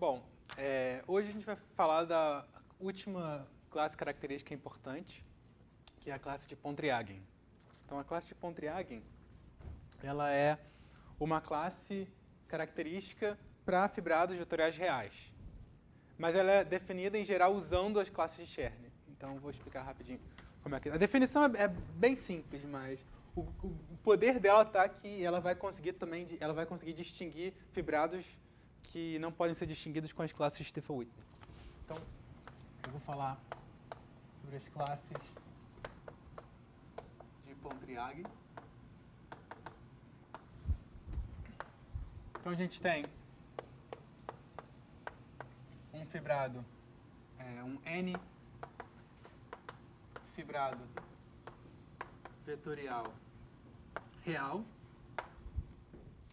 Bom, hoje a gente vai falar da última classe característica importante, que é a classe de Pontryagin. Então, a classe de Pontryagin, ela é uma classe característica para fibrados vetoriais reais. Mas ela é definida, em geral, usando as classes de Chern. Então, eu vou explicar rapidinho como é que... A definição é bem simples, mas o poder dela está que ela vai conseguir distinguir fibrados que não podem ser distinguidos com as classes de Stiefel-Whitney. Então, eu vou falar sobre as classes de Pontryagin. Então, a gente tem um fibrado, um N fibrado vetorial real.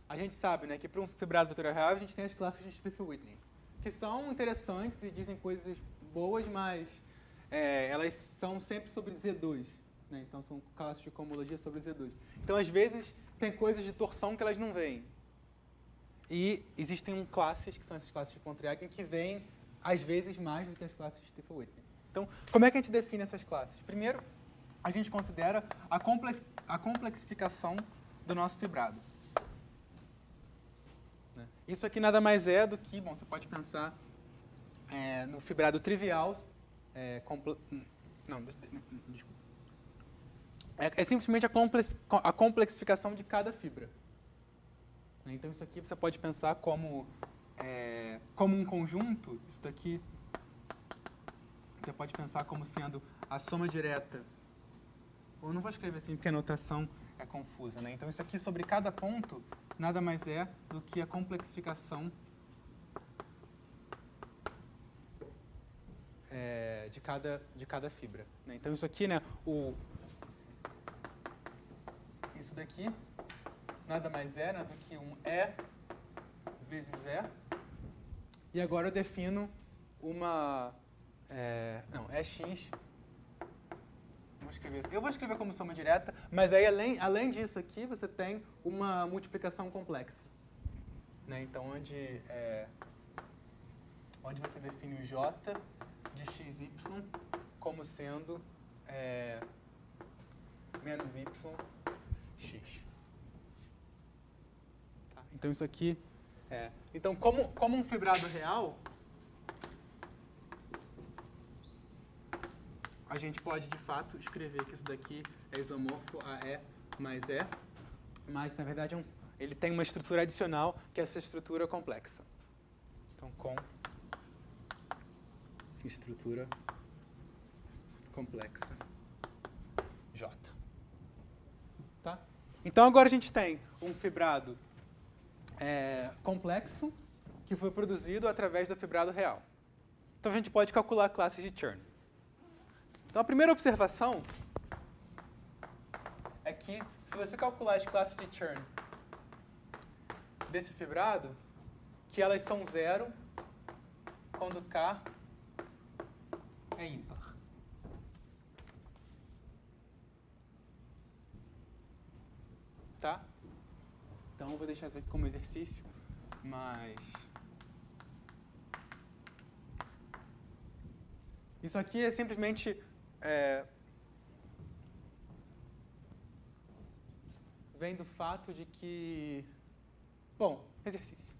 A gente sabe, né, que para um fibrado vetorial real a gente tem as classes de Stiefel-Whitney, que são interessantes e dizem coisas boas, mas elas são sempre sobre Z2. Né? Então, são classes de cohomologia sobre Z2. Então, às vezes, tem coisas de torção que elas não veem. E existem classes, que são essas classes de Pontryagin, que vêm, às vezes, mais do que as classes de Stiefel-Whitney. Então, como é que a gente define essas classes? Primeiro, a gente considera a complexificação do nosso fibrado. Isso aqui nada mais é do que, bom, você pode pensar no fibrado trivial. Desculpa. É simplesmente a complexificação de cada fibra. Então, isso aqui você pode pensar como um conjunto. Isso daqui você pode pensar como sendo a soma direta. Eu não vou escrever assim porque a notação é confusa. Né? Então, isso aqui sobre cada ponto nada mais é do que a complexificação de cada fibra. Né? Então, isso aqui, né, isso daqui nada mais é, né, do que um E vezes E. E agora eu defino uma... EX... Eu vou escrever como soma direta, mas aí, além disso aqui, você tem uma multiplicação complexa. Né? Então, onde você define o J de XY como sendo menos YX. Tá? Então, isso aqui Então, como um fibrado real, a gente pode, de fato, escrever que isso daqui é isomorfo a E mais E, mas, na verdade, ele tem uma estrutura adicional, que é essa estrutura complexa. Então, com estrutura complexa J. Tá? Então, agora a gente tem um fibrado complexo que foi produzido através do fibrado real. Então, a gente pode calcular classes de Chern. Então, a primeira observação é que, se você calcular as classes de Chern desse fibrado, que elas são zero quando K é ímpar. Tá? Então, eu vou deixar isso aqui como exercício, mas... Isso aqui é simplesmente... vem do fato de que... Bom, exercício.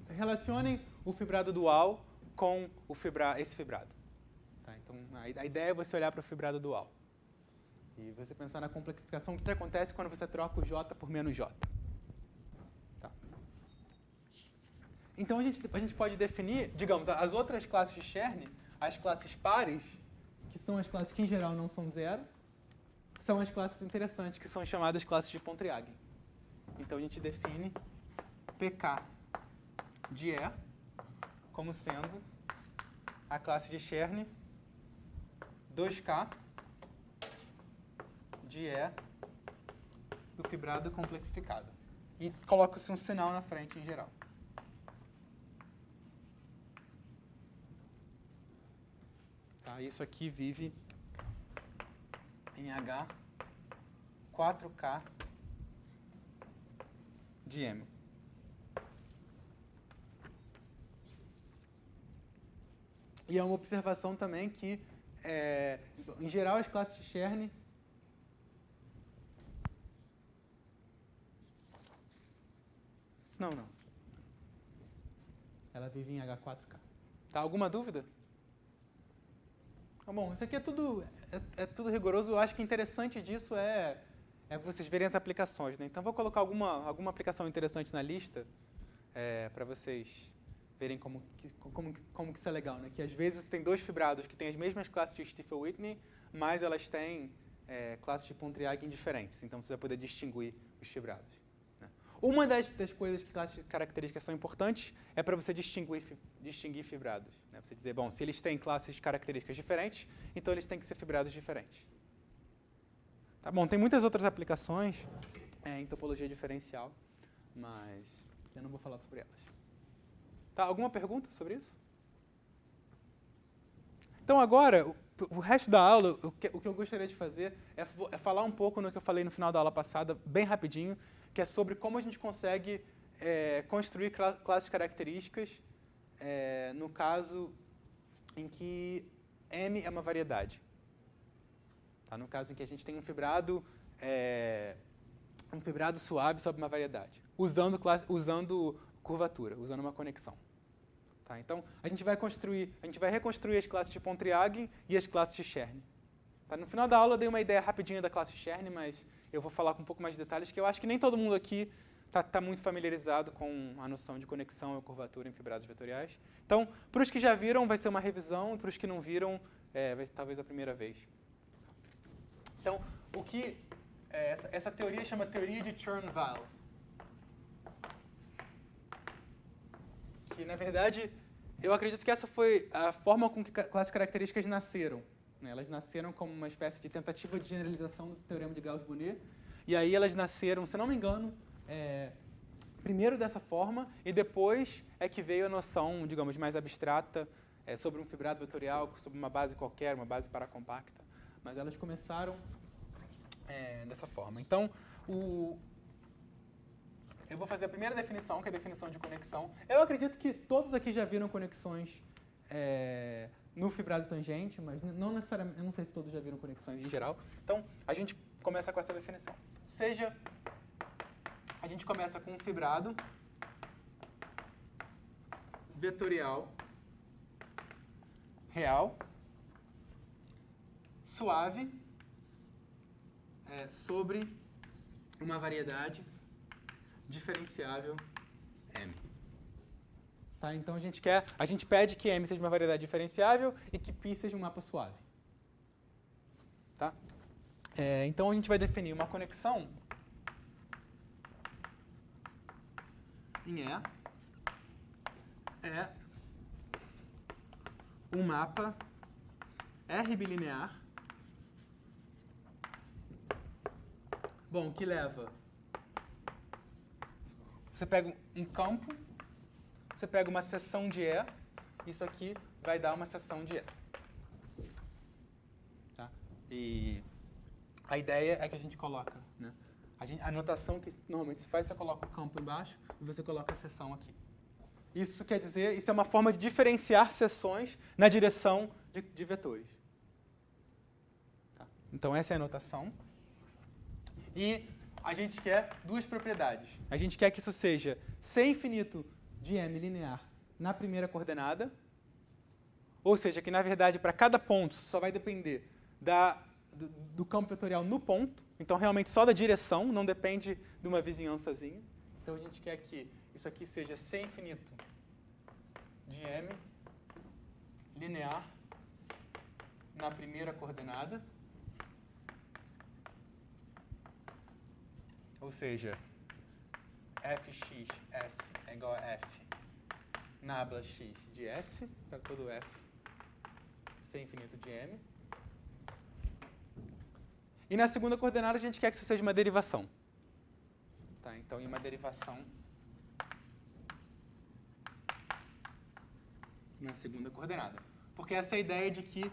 Relacionem o fibrado dual com esse fibrado. Tá? Então, a ideia é você olhar para o fibrado dual. E você pensar na complexificação, o que acontece quando você troca o J por menos J. Tá. Então, a gente pode definir, digamos, as outras classes de Chern, as classes pares, que são as classes que, em geral, não são zero, são as classes interessantes, que são chamadas classes de Pontryagin. Então, a gente define PK de E como sendo a classe de Chern 2K de E do fibrado complexificado. E coloca-se um sinal na frente em geral. Tá? Isso aqui vive em H 4K de M. E é uma observação também que, em geral, as classes de Chern Não. Ela vive em H4K. Tá? Alguma dúvida? Bom, isso aqui é tudo rigoroso. Eu acho que interessante disso é vocês verem as aplicações, né? Então, vou colocar alguma aplicação interessante na lista para vocês verem como que isso é legal, né? Que às vezes você tem dois fibrados que têm as mesmas classes de Stiefel-Whitney, mas elas têm classes de Pontryagin diferentes. Então, você vai poder distinguir os fibrados. Uma das coisas que classes de características são importantes é para você distinguir fibrados. Né? Você dizer, bom, se eles têm classes de características diferentes, então eles têm que ser fibrados diferentes. Tá bom, tem muitas outras aplicações em topologia diferencial, mas eu não vou falar sobre elas. Tá, alguma pergunta sobre isso? Então agora, o resto da aula, o que eu gostaria de fazer é falar um pouco no que eu falei no final da aula passada, bem rapidinho, que é sobre como a gente consegue construir classes de características no caso em que M é uma variedade. Tá? No caso em que a gente tem um fibrado suave sobre uma variedade, usando curvatura, usando uma conexão. Tá? Então, a gente vai reconstruir as classes de Pontryagin e as classes de Chern. Tá? No final da aula eu dei uma ideia rapidinha da classe Chern, mas eu vou falar com um pouco mais de detalhes, que eu acho que nem todo mundo aqui está muito familiarizado com a noção de conexão e curvatura em fibrados vetoriais. Então, para os que já viram, vai ser uma revisão, e para os que não viram, vai ser talvez a primeira vez. Então, essa teoria chama teoria de Chern-Weil. Que, na verdade, eu acredito que essa foi a forma com que classes características nasceram. Elas nasceram como uma espécie de tentativa de generalização do teorema de Gauss-Bonnet. E aí elas nasceram, se não me engano, primeiro dessa forma, e depois é que veio a noção, digamos, mais abstrata sobre um fibrado vetorial, sobre uma base qualquer, uma base paracompacta. Mas elas começaram dessa forma. Então, eu vou fazer a primeira definição, que é a definição de conexão. Eu acredito que todos aqui já viram conexões no fibrado tangente, mas não necessariamente, eu não sei se todos já viram conexões em geral. Então, a gente começa com essa definição. Ou seja, a gente começa com um fibrado vetorial real, suave, sobre uma variedade diferenciável M. Tá? Então, a gente pede que M seja uma variedade diferenciável e que π seja um mapa suave. Tá? Então, a gente vai definir uma conexão em E é um mapa R bilinear, bom, que leva... Você pega um campo, você pega uma seção de E, isso aqui vai dar uma seção de E. Tá? E a ideia é que a gente coloca, né? A notação que normalmente se faz, você coloca o campo embaixo e você coloca a seção aqui. Isso quer dizer, isso é uma forma de diferenciar seções na direção de vetores. Tá? Então essa é a notação. E a gente quer duas propriedades. A gente quer que isso seja C infinito de M linear na primeira coordenada, ou seja, que na verdade para cada ponto só vai depender do campo vetorial no ponto, então realmente só da direção, não depende de uma vizinhançazinha. Então a gente quer que isso aqui seja C infinito de M linear na primeira coordenada. Ou seja, fx s é igual a f nabla x de s, para todo f, C infinito de M. E na segunda coordenada a gente quer que isso seja uma derivação. Tá? Então, em uma derivação na segunda coordenada. Porque essa é a ideia de que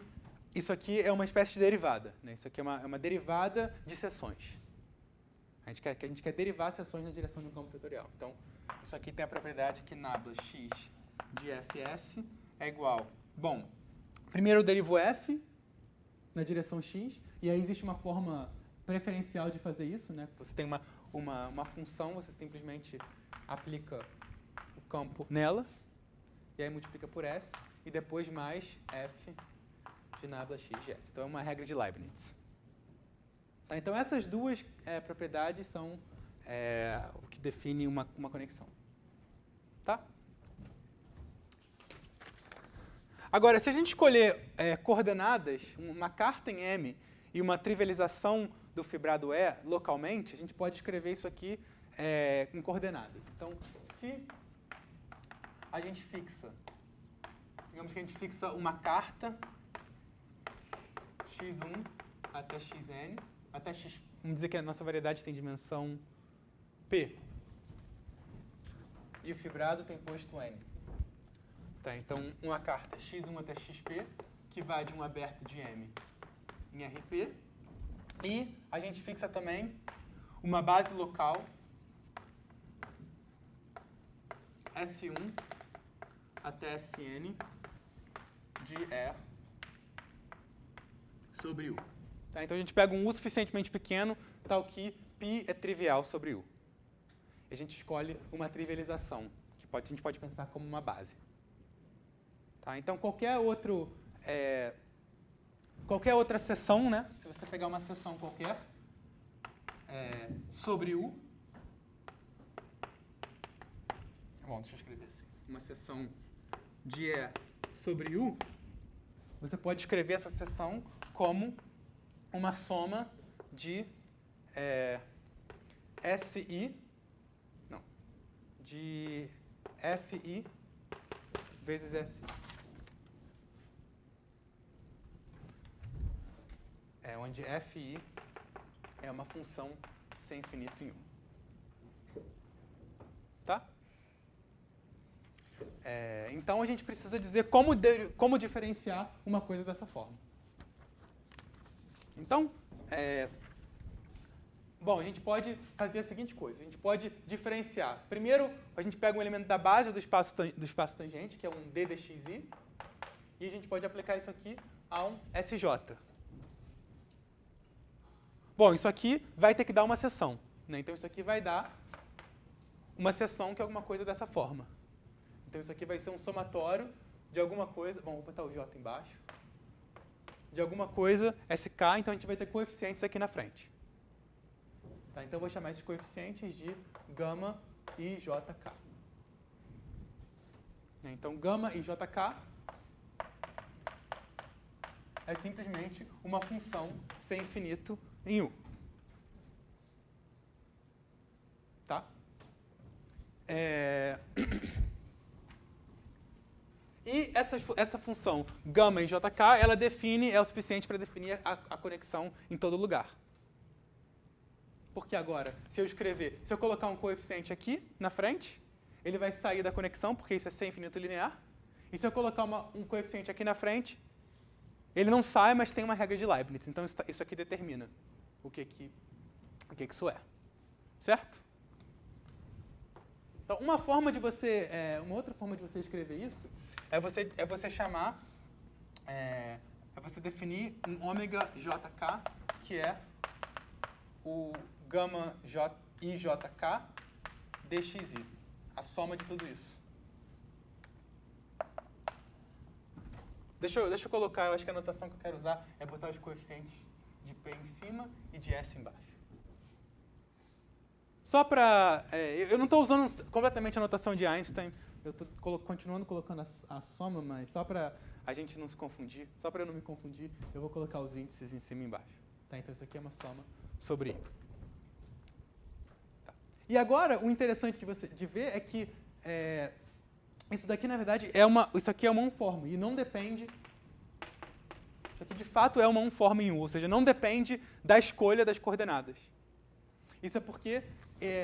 isso aqui é uma espécie de derivada. Né? Isso aqui é uma derivada de seções. A gente quer derivar seções na direção de um campo vetorial. Então, isso aqui tem a propriedade que nabla x de fs é igual... Bom, Primeiro eu derivo f na direção x, e aí existe uma forma preferencial de fazer isso, né? Você tem uma função, você simplesmente aplica o campo nela, e aí multiplica por s, e depois mais f de nabla x de s. Então é uma regra de Leibniz. Tá? Então essas duas propriedades são o que define uma conexão. Tá? Agora, se a gente escolher coordenadas, uma carta em M e uma trivialização do fibrado E localmente, a gente pode escrever isso aqui em coordenadas. Então, se a gente fixa, digamos que a gente fixa uma carta x1 até xn, até x, vamos dizer que a nossa variedade tem dimensão p, e o fibrado tem posto n. Tá, então, uma carta x1 até xp, que vai de um aberto de M em RP. E a gente fixa também uma base local S1 até Sn de E sobre U. Tá, então, a gente pega um U suficientemente pequeno, tal que π é trivial sobre U. E a gente escolhe uma trivialização, que a gente pode pensar como uma base. Tá, então, qualquer outra seção, né? Se você pegar uma seção qualquer sobre U, bom, deixa eu escrever assim, uma seção de E sobre U, você pode escrever essa seção como uma soma de de FI vezes SI. Onde FI é uma função sem infinito em U. Tá? Então, a gente precisa dizer como diferenciar uma coisa dessa forma. Então, bom, a gente pode fazer a seguinte coisa. A gente pode diferenciar. Primeiro, a gente pega um elemento da base do espaço tangente, que é um d dxi, e a gente pode aplicar isso aqui a um SJ. Bom, isso aqui vai ter que dar uma seção, né? Então, isso aqui vai dar uma seção que é alguma coisa dessa forma. Então, isso aqui vai ser um somatório de alguma coisa... Bom, vou botar o J embaixo. De alguma coisa SK, então a gente vai ter coeficientes aqui na frente. Tá? Então, eu vou chamar esses coeficientes de gama e JK. Então, gama e JK é simplesmente uma função sem infinito em U. Tá? E essa função gama em JK, ela é o suficiente para definir a conexão em todo lugar. Porque agora, se eu colocar um coeficiente aqui na frente, ele vai sair da conexão, porque isso é sem infinito linear. E se eu colocar um coeficiente aqui na frente, ele não sai, mas tem uma regra de Leibniz. Então, isso aqui determina o que isso é. Certo? Então, uma outra forma de você escrever isso é você chamar, você definir um ômega JK, que é o gama IJK dxi, a soma de tudo isso. Deixa eu colocar, eu acho que a notação que eu quero usar é botar os coeficientes de P em cima e de S embaixo. Só para... eu não estou usando completamente a notação de Einstein, eu estou continuando colocando a soma, mas só para a gente não se confundir, só para eu não me confundir, eu vou colocar os índices em cima e embaixo. Tá? Então, isso aqui é uma soma sobre I. Tá. E agora, o interessante de ver é que isso daqui, na verdade, isso aqui é uma unforme e não depende... Isso aqui, de fato, é uma unforme em U, ou seja, não depende da escolha das coordenadas. Isso é porque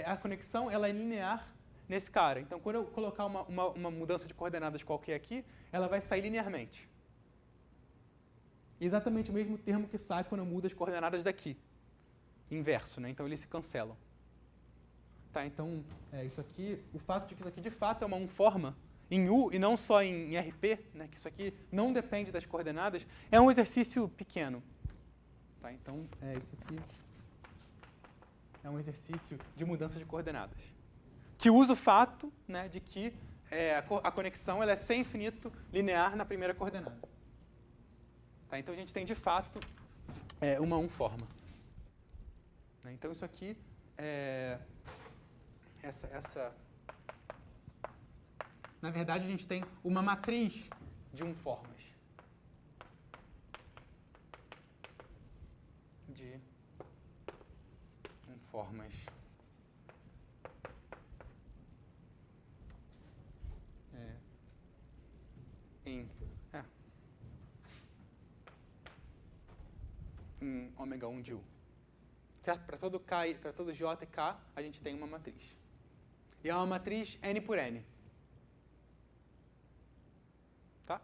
a conexão ela é linear nesse cara. Então, quando eu colocar uma mudança de coordenadas qualquer aqui, ela vai sair linearmente. Exatamente o mesmo termo que sai quando eu mudo as coordenadas daqui. Inverso, né? Então, eles se cancelam. Tá, então, o fato de que isso aqui, de fato, é uma unforma, em U e não só em RP, né, que isso aqui não depende das coordenadas, é um exercício pequeno. Tá? Então, esse aqui é um exercício de mudança de coordenadas, que usa o fato, né, de que a conexão ela é sem infinito linear na primeira coordenada. Tá? Então, a gente tem, de fato, uma forma. Então, isso aqui na verdade, a gente tem uma matriz de formas. De formas. Em ômega 1 de U. Certo? Para todo K, para todo J e K, a gente tem uma matriz. E é uma matriz N por N. Tá?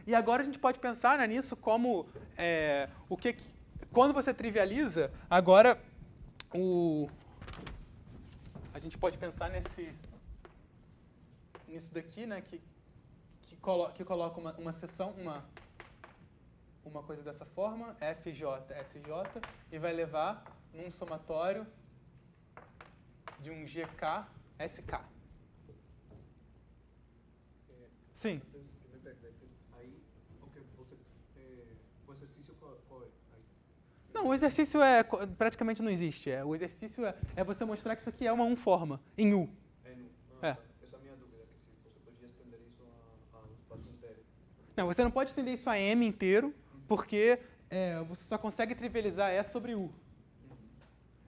E agora a gente pode pensar, né, nisso como quando você trivializa, agora a gente pode pensar nisso daqui, né, que coloca uma seção, uma coisa dessa forma, FJ, SJ, e vai levar num somatório de um GK, SK. Sim. Aí, o exercício qual é? Não, o exercício praticamente não existe. O exercício é você mostrar que isso aqui é uma forma, em U. Essa é a minha dúvida, que se você podia estender isso ao espaço inteiro. Não, você não pode estender isso a M inteiro, porque você só consegue trivializar E sobre U.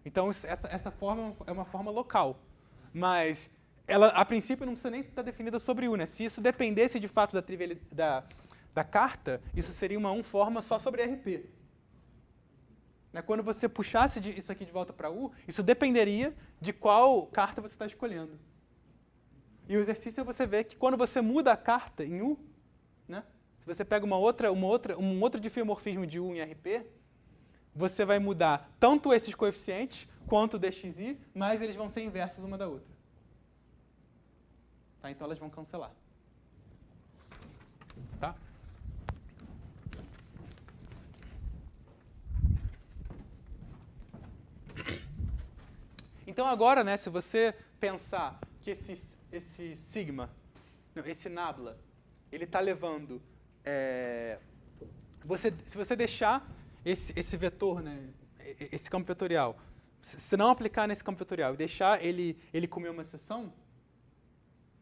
Então, essa forma é uma forma local. Mas, ela, a princípio, não precisa nem estar definida sobre U, né? Se isso dependesse, de fato, da carta, isso seria uma forma só sobre RP. Quando você puxasse isso aqui de volta para U, isso dependeria de qual carta você está escolhendo. E o exercício é você ver que quando você muda a carta em U, né? Se você pega um outro diffeomorfismo de U em RP, você vai mudar tanto esses coeficientes quanto o dxi, mas eles vão ser inversos uma da outra. Tá? Então elas vão cancelar. Tá? Então agora, né, se você pensar que esse sigma, não, esse nabla, ele está levando... se você deixar esse vetor, né, esse campo vetorial, se não aplicar nesse campo vetorial e deixar ele comer uma seção,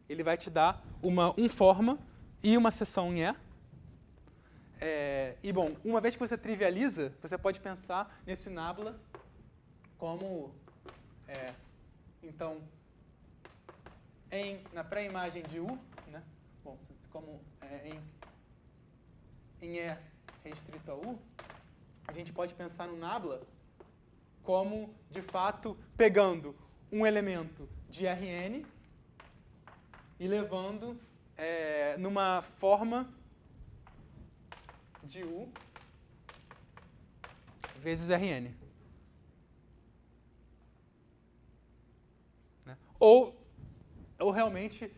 ele vai te dar uma forma e uma seção em E. E, bom, uma vez que você trivializa, você pode pensar nesse nabla como... então, na pré-imagem de U, né, bom, como em E restrito a U, a gente pode pensar no nabla como, de fato, pegando um elemento de Rn e levando numa forma de U vezes Rn. Né? Ou realmente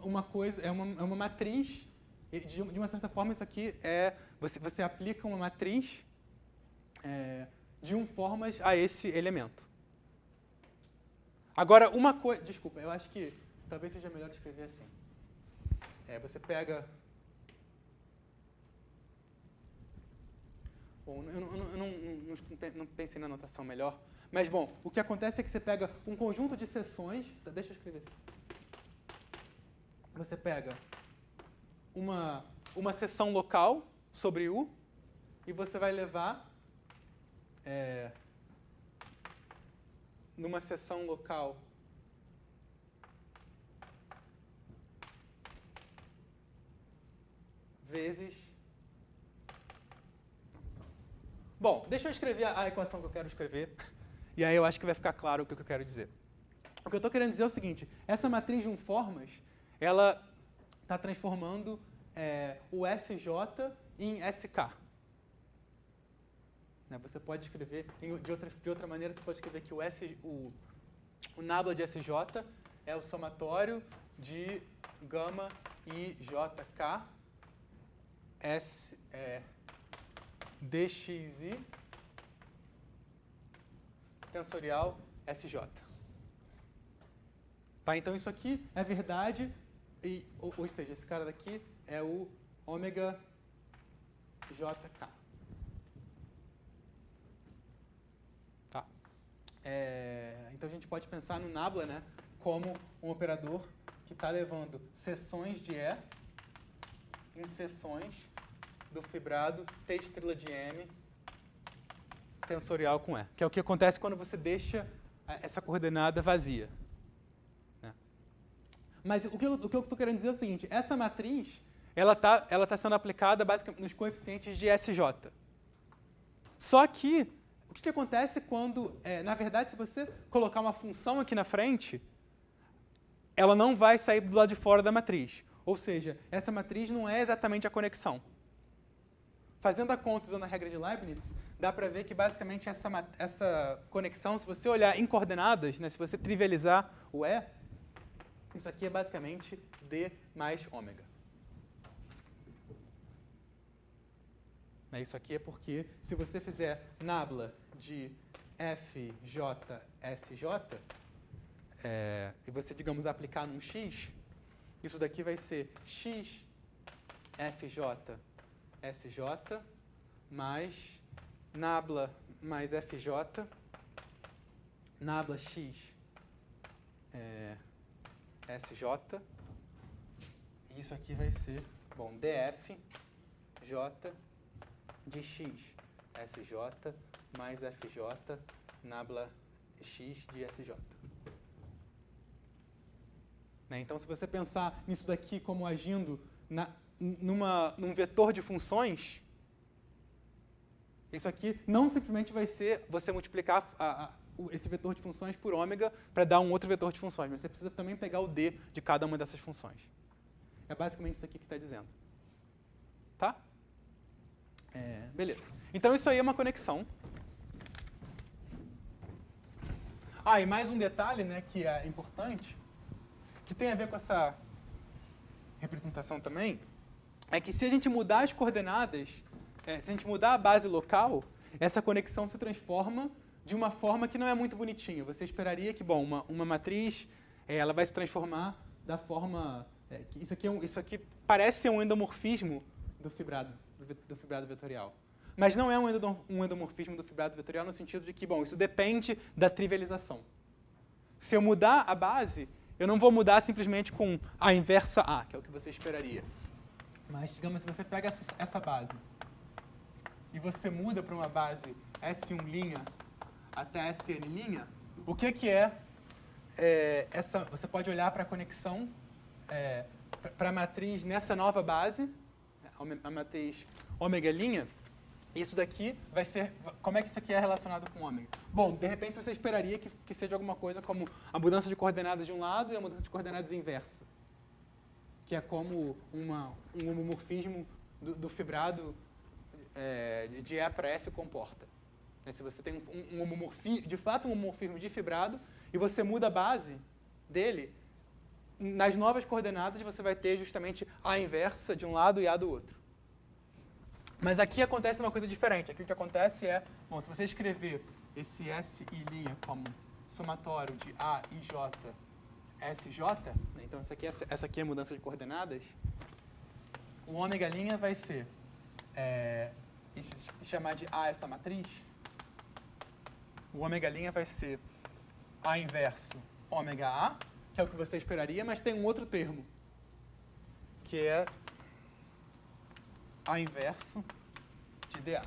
uma coisa, uma matriz, de uma certa forma isso aqui você aplica uma matriz de formas a esse elemento. Agora, uma coisa... Desculpa, eu acho que talvez seja melhor escrever assim. Você pega... Bom, eu não pensei na notação melhor. Mas, bom, o que acontece é que você pega um conjunto de seções... Deixa eu escrever assim. Você pega uma seção local sobre U e você vai levar numa seção local vezes... Bom, deixa eu escrever a equação que eu quero escrever, e aí eu acho que vai ficar claro o que eu quero dizer. O que eu estou querendo dizer é o seguinte, essa matriz de formas, ela está transformando o SJ em SK. Você pode escrever, de outra maneira, você pode escrever que o nabla de SJ é o somatório de gama IJK DXI tensorial SJ. Tá? Então isso aqui é verdade, ou seja, esse cara daqui é o ômega JK. Tá? Então a gente pode pensar no nabla, né, como um operador que está levando seções de E em seções do fibrado T' de M tensorial com E, que é o que acontece quando você deixa essa coordenada vazia. Né? Mas o que eu estou querendo dizer é o seguinte, essa matriz ela tá sendo aplicada basicamente nos coeficientes de SJ. Só que, o que acontece quando, na verdade, se você colocar uma função aqui na frente, ela não vai sair do lado de fora da matriz. Ou seja, essa matriz não é exatamente a conexão. Fazendo a conta usando a regra de Leibniz, dá para ver que basicamente essa conexão, se você olhar em coordenadas, né, se você trivializar o E, isso aqui é basicamente D mais ômega. Isso aqui é porque, se você fizer nabla de FJSJ, e você, digamos, aplicar num X, isso daqui vai ser X FJ SJ mais nabla mais FJ, nabla X SJ, e isso aqui vai ser, bom, DF J de X SJ mais FJ nabla X de SJ. Então, se você pensar nisso daqui como agindo num vetor de funções, isso aqui não simplesmente vai ser você multiplicar esse vetor de funções por ômega para dar um outro vetor de funções, mas você precisa também pegar o D de cada uma dessas funções. É basicamente isso aqui que está dizendo. Tá? Beleza. Então, isso aí é uma conexão. E mais um detalhe, né, que é importante, que tem a ver com essa representação também, é que se a gente mudar as coordenadas, se a gente mudar a base local, essa conexão se transforma de uma forma que não é muito bonitinha. Você esperaria que, bom, uma matriz, ela vai se transformar da forma... isso aqui parece ser um endomorfismo do fibrado vetorial. Mas não é um endomorfismo do fibrado vetorial no sentido de que, bom, isso depende da trivialização. Se eu mudar a base, eu não vou mudar simplesmente com a inversa A, que é o que você esperaria. Mas, digamos, se você pega essa base e você muda para uma base S1' até Sn', o que é essa? Você pode olhar para a conexão, para a matriz nessa nova base, a matriz ômega'. Isso daqui vai ser... Como é que isso aqui é relacionado com ômega? Bom, de repente você esperaria que seja alguma coisa como a mudança de coordenadas de um lado e a mudança de coordenadas inversa. Que é como um homomorfismo do fibrado de E para S comporta. Se você tem de fato um homomorfismo de fibrado e você muda a base dele, nas novas coordenadas você vai ter justamente A inversa de um lado e A do outro. Mas aqui acontece uma coisa diferente. Aqui o que acontece é, bom, se você escrever esse SI' como somatório de A e J, SJ, então essa aqui é a mudança de coordenadas, o ômega' vai ser, chamar de A essa matriz, o ômega' vai ser A inverso ômega A, que é o que você esperaria, mas tem um outro termo, que é A inverso de dA.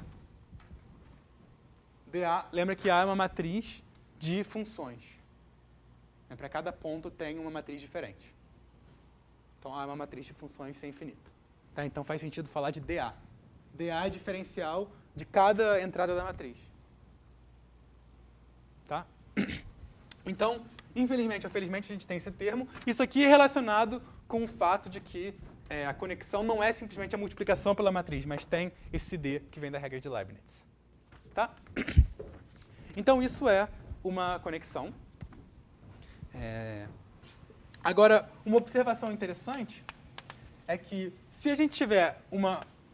dA, lembra que A é uma matriz de funções. Para cada ponto tem uma matriz diferente. Então, A é uma matriz de funções sem infinito. Tá? Então, faz sentido falar de dA. dA é diferencial de cada entrada da matriz. Tá? Então, infelizmente ou felizmente, a gente tem esse termo. Isso aqui é relacionado com o fato de que a conexão não é simplesmente a multiplicação pela matriz, mas tem esse D que vem da regra de Leibniz. Tá? Então, isso é uma conexão. Agora, uma observação interessante é que se a gente tiver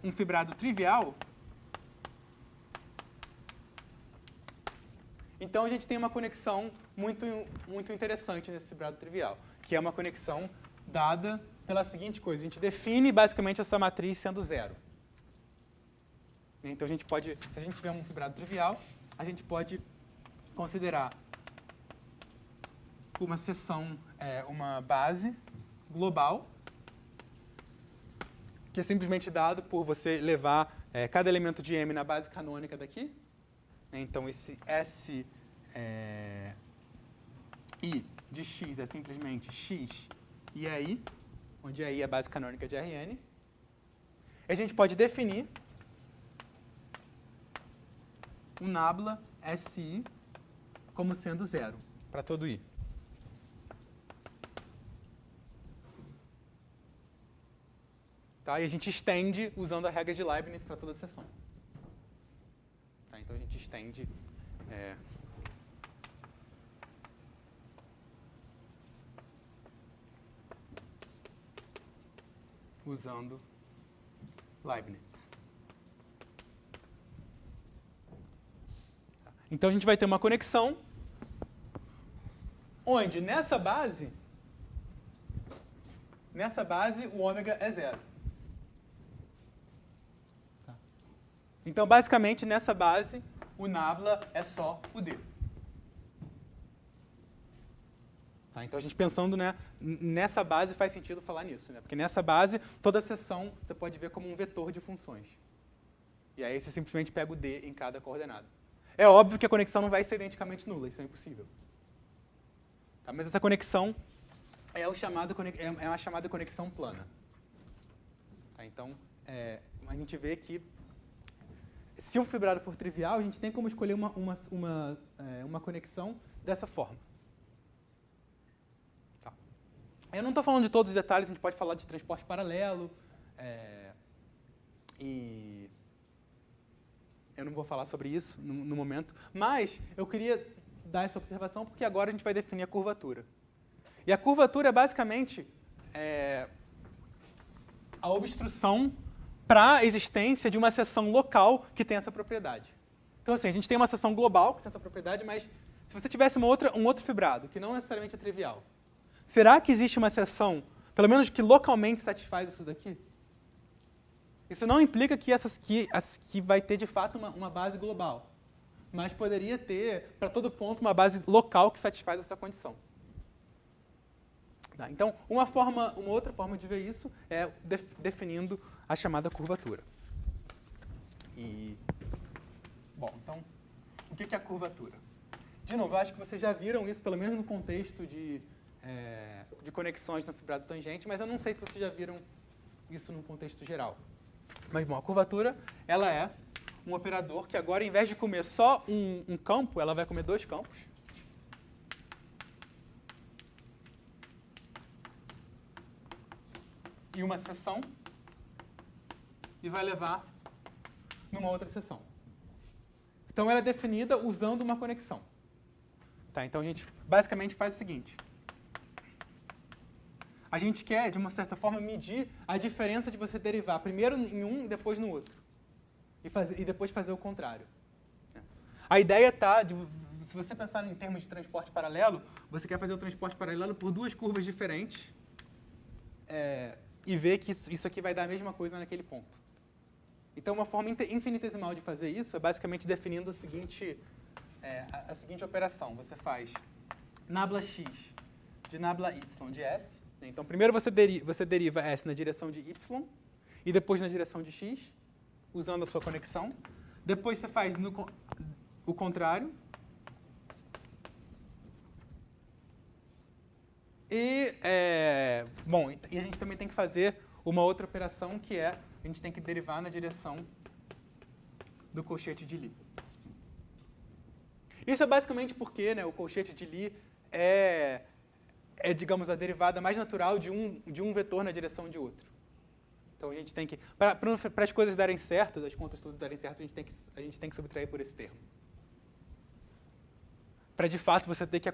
um fibrado trivial, então a gente tem uma conexão muito interessante nesse fibrado trivial, que é uma conexão dada pela seguinte coisa. A gente define basicamente essa matriz sendo zero. Então a gente pode, se a gente tiver um fibrado trivial, a gente pode considerar uma seção, uma base global, que é simplesmente dado por você levar cada elemento de M na base canônica daqui. Então, esse S I de X é simplesmente X e I, onde I é a base canônica de Rn. A gente pode definir o nabla Si como sendo zero para todo I. Tá? E a gente estende usando a regra de Leibniz para toda a seção. Tá? Então a gente estende usando Leibniz. Tá? Então a gente vai ter uma conexão onde nessa base o ômega é zero. Então, basicamente, nessa base, o nabla é só o D. Tá? Então, a gente pensando, né, nessa base, faz sentido falar nisso. Né? Porque nessa base, toda a seção você pode ver como um vetor de funções. E aí você simplesmente pega o D em cada coordenada. É óbvio que a conexão não vai ser identicamente nula, isso é impossível. Tá? Mas essa conexão é uma chamada conexão plana. Tá? Então, a gente vê que se o fibrado for trivial, a gente tem como escolher uma conexão dessa forma. Tá. Eu não estou falando de todos os detalhes, a gente pode falar de transporte paralelo. E eu não vou falar sobre isso no momento. Mas eu queria dar essa observação porque agora a gente vai definir a curvatura. E a curvatura é basicamente a obstrução para a existência de uma seção local que tem essa propriedade. Então, assim, a gente tem uma seção global que tem essa propriedade, mas se você tivesse um outro fibrado, que não necessariamente é trivial, será que existe uma seção, pelo menos que localmente satisfaz isso daqui? Isso não implica que vai ter, de fato, uma base global, mas poderia ter, para todo ponto, uma base local que satisfaz essa condição. Tá, então, uma outra forma de ver isso é definindo a chamada curvatura. Bom, então, o que é a curvatura? De novo, eu acho que vocês já viram isso, pelo menos no contexto de conexões no fibrado tangente, mas eu não sei se vocês já viram isso no contexto geral. Mas, bom, a curvatura, ela é um operador que agora, em vez de comer só um campo, ela vai comer dois campos. E uma seção, e vai levar numa outra seção. Então, ela é definida usando uma conexão. Tá, então, a gente basicamente faz o seguinte. A gente quer, de uma certa forma, medir a diferença de você derivar primeiro em um e depois no outro. E depois fazer o contrário. A ideia está, se você pensar em termos de transporte paralelo, você quer fazer o transporte paralelo por duas curvas diferentes e ver que isso aqui vai dar a mesma coisa naquele ponto. Então, uma forma infinitesimal de fazer isso é basicamente definindo a seguinte operação. Você faz nabla x de nabla y de s. Então, primeiro você deriva s na direção de y e depois na direção de x, usando a sua conexão. Depois você faz o contrário. E a gente também tem que fazer uma outra operação, que a gente tem que derivar na direção do colchete de Lie. Isso é basicamente porque, né, o colchete de Lie é, digamos, a derivada mais natural de um vetor na direção de outro. Então, a gente tem que, para as coisas darem certo, as contas todas darem certo, a gente tem que subtrair por esse termo. para de fato você ter que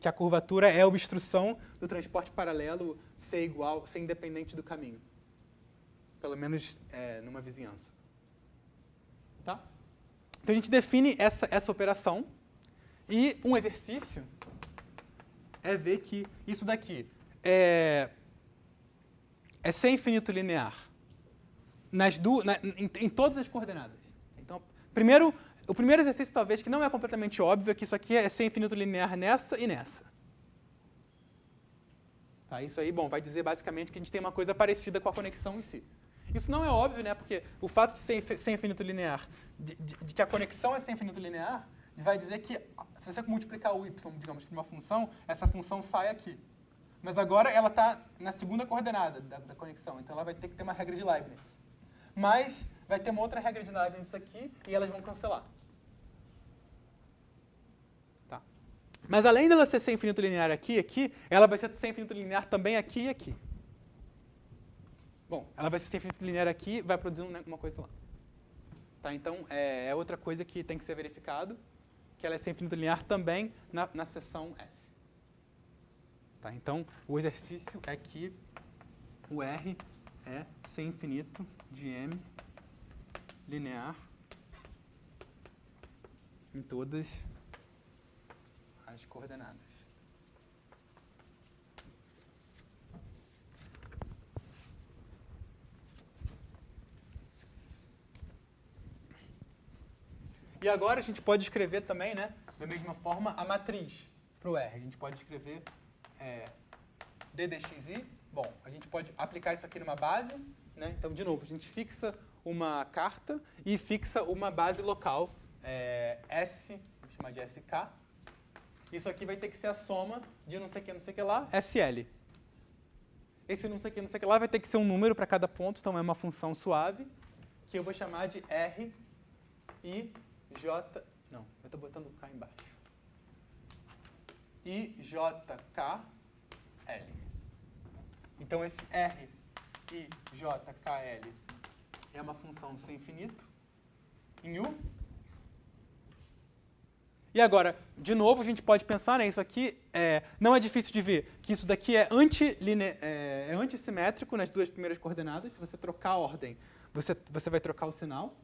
a curvatura é a obstrução do transporte paralelo ser igual, ser independente do caminho. Pelo menos numa vizinhança. Tá? Então a gente define essa operação e um exercício é ver que isso daqui é ser infinito linear em todas as coordenadas. Então, o primeiro exercício, talvez, que não é completamente óbvio, é que isso aqui é ser infinito linear nessa e nessa. Tá? Isso aí, bom, vai dizer basicamente que a gente tem uma coisa parecida com a conexão em si. Isso não é óbvio, né? Porque o fato de ser infinito linear, de que a conexão é ser infinito linear, vai dizer que se você multiplicar o y, digamos, por uma função, essa função sai aqui. Mas agora ela está na segunda coordenada da conexão, então ela vai ter que ter uma regra de Leibniz. Mas vai ter uma outra regra de Leibniz aqui e elas vão cancelar. Tá. Mas além dela ser infinito linear aqui e aqui, ela vai ser infinito linear também aqui e aqui. Bom, ela vai ser infinito linear aqui, vai produzir uma coisa lá. Tá, então, é outra coisa que tem que ser verificado, que ela é ser infinito linear também na seção S. Tá, então, o exercício é que o R é ser infinito de M linear em todas as coordenadas. E agora a gente pode escrever também, né, da mesma forma, a matriz para o R. A gente pode escrever d dxi. Bom, a gente pode aplicar isso aqui numa base. Né? Então, de novo, a gente fixa uma carta e fixa uma base local, S, vamos chamar de SK. Isso aqui vai ter que ser a soma de não sei o que lá, SL. Esse não sei o que lá vai ter que ser um número para cada ponto, então é uma função suave, que eu vou chamar de R, I, J... Não, eu estou botando o K embaixo. I, J, K, L. Então, esse R, I, J, K, L é uma função sem infinito em U. E agora, de novo, a gente pode pensar, né, isso aqui não é difícil de ver, que isso daqui é antissimétrico nas duas primeiras coordenadas. Se você trocar a ordem, você vai trocar o sinal.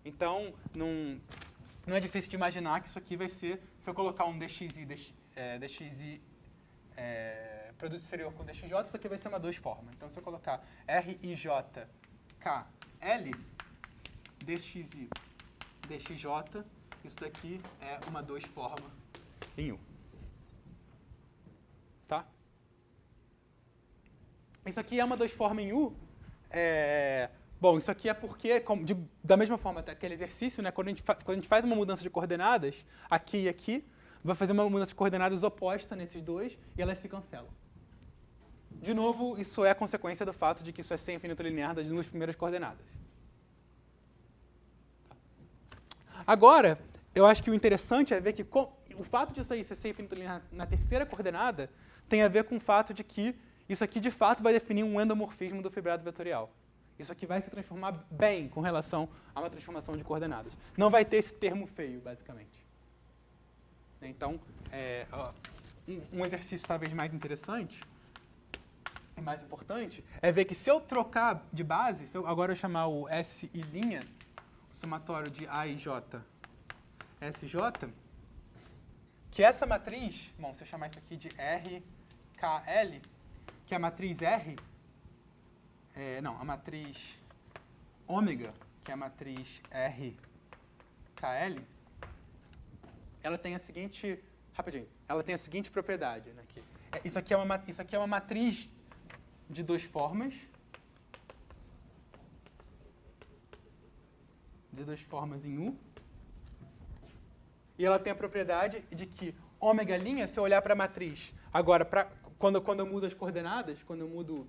Então, não é difícil de imaginar que isso aqui vai ser, se eu colocar um dxi, produto exterior com dxj, isso aqui vai ser uma 2 forma. Então, se eu colocar RIJ, KL, dxi, dxj, isso daqui é uma 2 forma em U. Tá? Isso aqui é uma 2 forma em U. Bom, isso aqui é porque, da mesma forma, aquele exercício, né, quando a gente faz uma mudança de coordenadas, aqui e aqui, vai fazer uma mudança de coordenadas oposta nesses dois e elas se cancelam. De novo, isso é consequência do fato de que isso é ser infinito linear das duas primeiras coordenadas. Agora, eu acho que o interessante é ver que o fato disso aí ser infinito linear na terceira coordenada tem a ver com o fato de que isso aqui, de fato, vai definir um endomorfismo do fibrado vetorial. Isso aqui vai se transformar bem com relação a uma transformação de coordenadas. Não vai ter esse termo feio, basicamente. Então, um exercício talvez mais interessante e mais importante é ver que se eu trocar de base, se eu agora chamar o S e linha, o somatório de A e J, SJ, que essa matriz, bom, se eu chamar isso aqui de RKL, que é a matriz R, a matriz ômega, que é a matriz RKL, ela tem a seguinte, ela tem a seguinte propriedade, né, isso aqui é uma matriz de 2 formas, de 2 formas em U, e ela tem a propriedade de que ômega', se eu olhar para a matriz, agora, quando eu mudo as coordenadas, quando eu mudo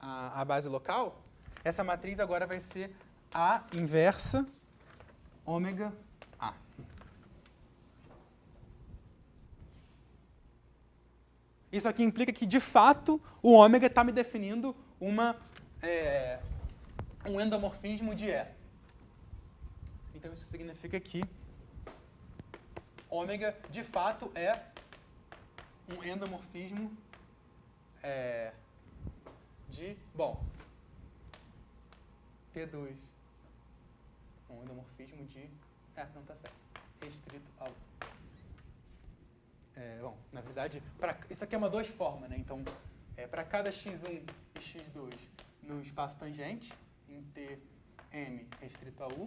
a base local, essa matriz agora vai ser A inversa ômega A. Isso aqui implica que, de fato, o ômega está me definindo um endomorfismo de E. Então, isso significa que ômega, de fato, é um endomorfismo de, bom, T2. Um endomorfismo de, não tá certo, restrito ao. Bom, na verdade, isso aqui é uma 2 forma, né? Então, para cada x1 e x2 no espaço tangente, em Tm restrito a U,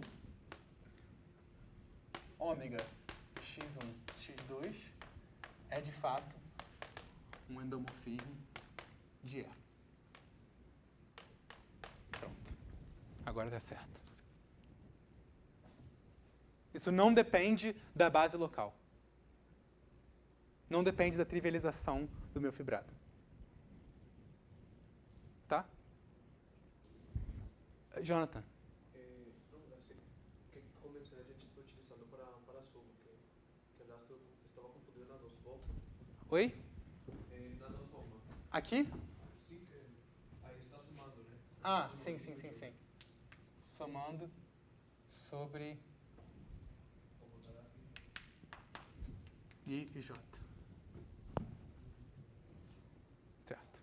ômega x1, x2 é, de fato, um endomorfismo de E. Pronto. Agora dá certo. Isso não depende da base local. Não depende da trivialização do meu fibrado. Tá? Jonathan. ¿Qué convención a gente está utilizando para suma? Que eu estava confundindo na dos forma. Oi? Na dos forma. Aqui? Sim, que aí está sumando, né? Sim. Somando sobre I e J. Certo.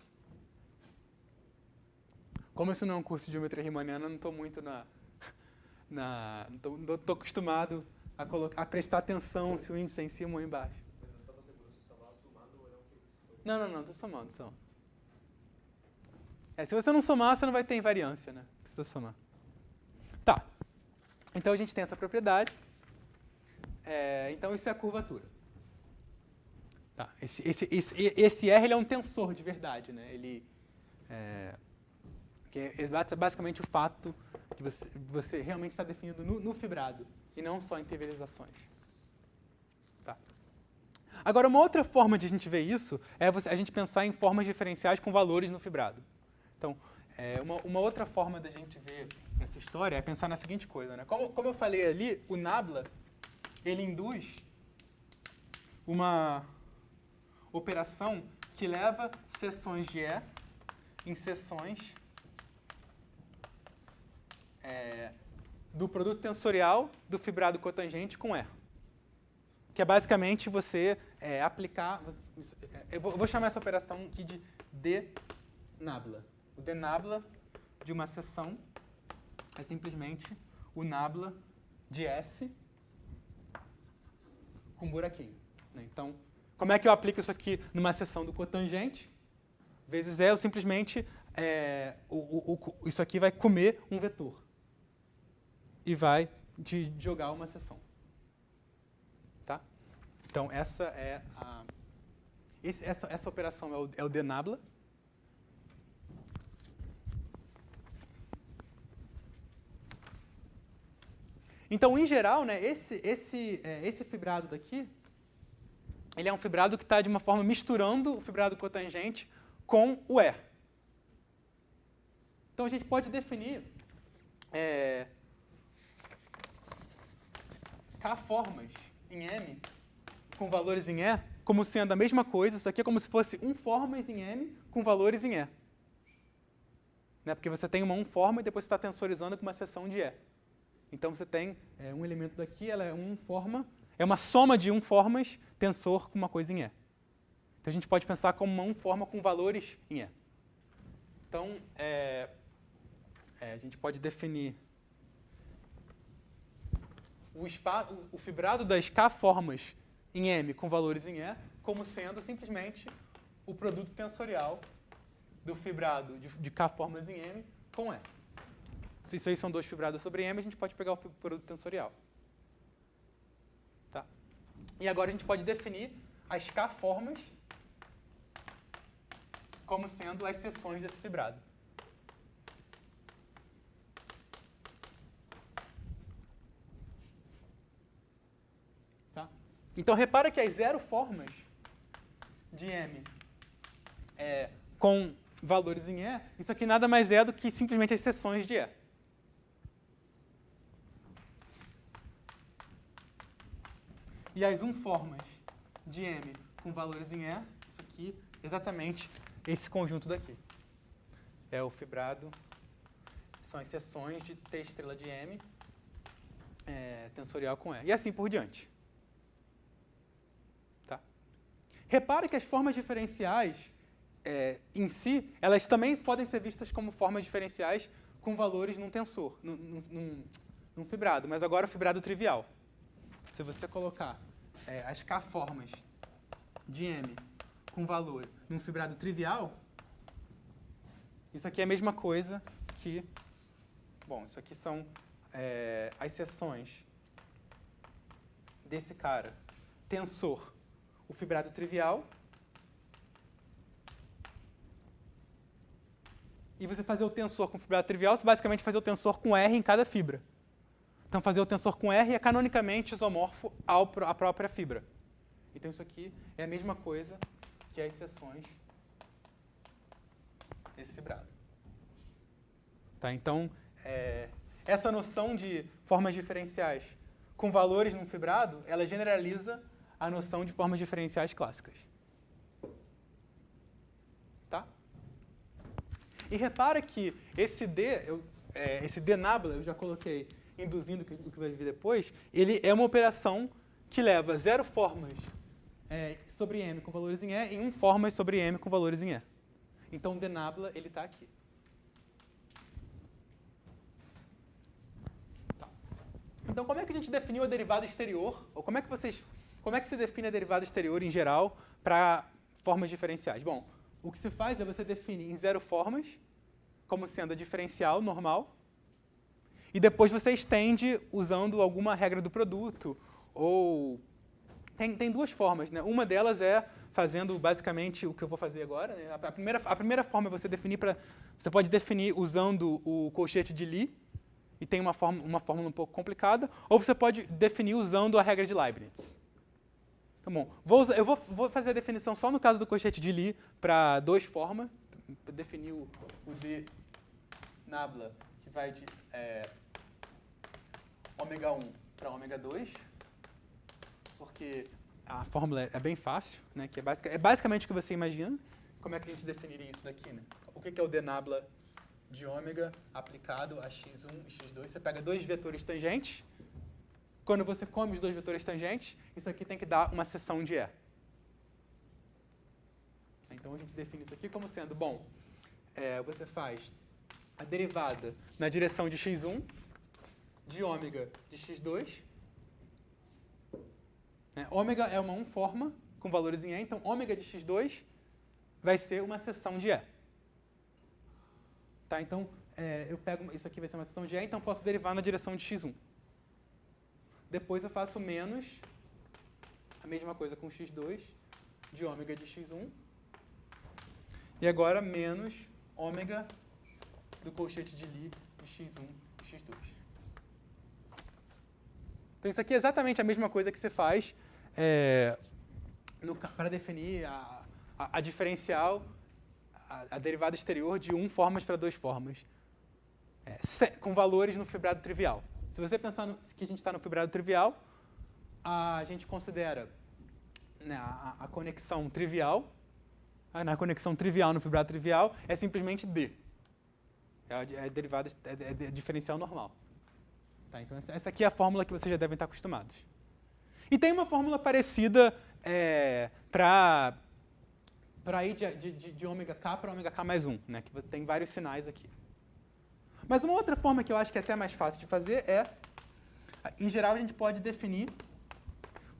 Como isso não é um curso de geometria riemanniana, eu não estou muito não estou acostumado a prestar atenção se o índice é em cima ou embaixo. Mas não estava seguro se estava sumando ou era um fluxo. Não, estou somando só. Se você não somar, você não vai ter invariância, né? Precisa somar. Tá. Então a gente tem essa propriedade. Então isso é a curvatura. Tá. Esse R ele é um tensor de verdade, né? Ele que é basicamente o fato de você realmente estar definido no fibrado e não só em trivializações. Tá. Agora, uma outra forma de a gente ver isso é a gente pensar em formas diferenciais com valores no fibrado. Então, uma outra forma da gente ver essa história é pensar na seguinte coisa, né? Como eu falei ali, o nabla ele induz uma operação que leva seções de E em seções do produto tensorial do fibrado cotangente com E. Que é basicamente você aplicar... Eu vou chamar essa operação aqui de D-nabla. O D-nabla de uma seção é simplesmente o nabla de S com buraquinho. Né? Então, como é que eu aplico isso aqui numa seção do cotangente? Vezes E, eu simplesmente... isso aqui vai comer um vetor. E vai jogar uma seção. Tá? Então, essa é essa operação é o D-nabla. Então, em geral, né, esse fibrado daqui, ele é um fibrado que está, de uma forma, misturando o fibrado cotangente com o E. Então, a gente pode definir K formas em M com valores em E como sendo a mesma coisa. Isso aqui é como se fosse um formas em M com valores em E. Né? Porque você tem uma forma e depois você está tensorizando com uma seção de E. Então, você tem um elemento daqui, ela é uma soma de formas tensor com uma coisa em E. Então, a gente pode pensar como uma forma com valores em E. Então, a gente pode definir o fibrado das K formas em M com valores em E como sendo simplesmente o produto tensorial do fibrado de K formas em M com E. Se isso aí são 2 fibrados sobre M, a gente pode pegar o produto tensorial. Tá? E agora a gente pode definir as K formas como sendo as seções desse fibrado. Tá? Então, repara que as 0 formas de M com valores em E, isso aqui nada mais é do que simplesmente as seções de E. E as 1 formas de M com valores em E, isso aqui, exatamente esse conjunto daqui. É o fibrado, são as seções de T estrela de M tensorial com E. E assim por diante. Repara que as formas diferenciais em si, elas também podem ser vistas como formas diferenciais com valores num tensor, num fibrado, mas agora o fibrado trivial. Se você colocar as K-formas de M com valor num fibrado trivial, isso aqui é a mesma coisa que... Bom, isso aqui são as seções desse cara. Tensor, o fibrado trivial. E você fazer o tensor com fibrado trivial, você basicamente fazer o tensor com R em cada fibra. Então, fazer o tensor com R é canonicamente isomorfo à própria fibra. Então, isso aqui é a mesma coisa que as seções desse fibrado. Tá? Então, essa noção de formas diferenciais com valores num fibrado, ela generaliza a noção de formas diferenciais clássicas. Tá? E repara que esse D nabla, eu já coloquei induzindo o que vai vir depois, ele é uma operação que leva 0 formas sobre M com valores em E e 1 formas sobre M com valores em E. Então, o D nabla, ele está aqui. Tá. Então, como é que a gente definiu a derivada exterior? Ou como é que se define a derivada exterior em geral para formas diferenciais? Bom, o que se faz é você definir em 0 formas como sendo a diferencial normal, e depois você estende usando alguma regra do produto, ou... Tem 2 formas, né? Uma delas é fazendo basicamente o que eu vou fazer agora. Né? A primeira forma é você definir você pode definir usando o colchete de Lie, e tem uma fórmula um pouco complicada, ou você pode definir usando a regra de Leibniz. Tá bom, eu vou fazer a definição só no caso do colchete de Lie para 2 formas, para definir o D nabla, que vai de ômega 1 para ômega 2, porque a fórmula é bem fácil, né, que é basicamente o que você imagina. Como é que a gente definiria isso daqui? Né? O que é o D nabla de ômega aplicado a x1 e x2? Você pega 2 vetores tangentes. Quando você come os 2 vetores tangentes, isso aqui tem que dar uma seção de E. Então, a gente define isso aqui como sendo, bom, você faz a derivada na direção de x1, de ômega de x2. Ômega é uma forma com valores em E, então ômega de x2 vai ser uma seção de E. Tá? Então, eu pego, isso aqui vai ser uma seção de E, então posso derivar na direção de x1. Depois eu faço menos a mesma coisa com x2 de ômega de x1. E agora menos ômega do colchete de Lie de x1 e x2. Então isso aqui é exatamente a mesma coisa que você faz para definir a diferencial, a derivada exterior de 1 formas para 2 formas, com valores no fibrado trivial. Se você pensar que a gente está no fibrado trivial, a gente considera, né, a conexão trivial. Na conexão trivial no fibrado trivial é simplesmente D. É derivada, é diferencial normal. Tá, então essa aqui é a fórmula que vocês já devem estar acostumados. E tem uma fórmula parecida para ir de ômega K para ômega K mais 1, né, que tem vários sinais aqui. Mas uma outra forma que eu acho que é até mais fácil de fazer em geral, a gente pode definir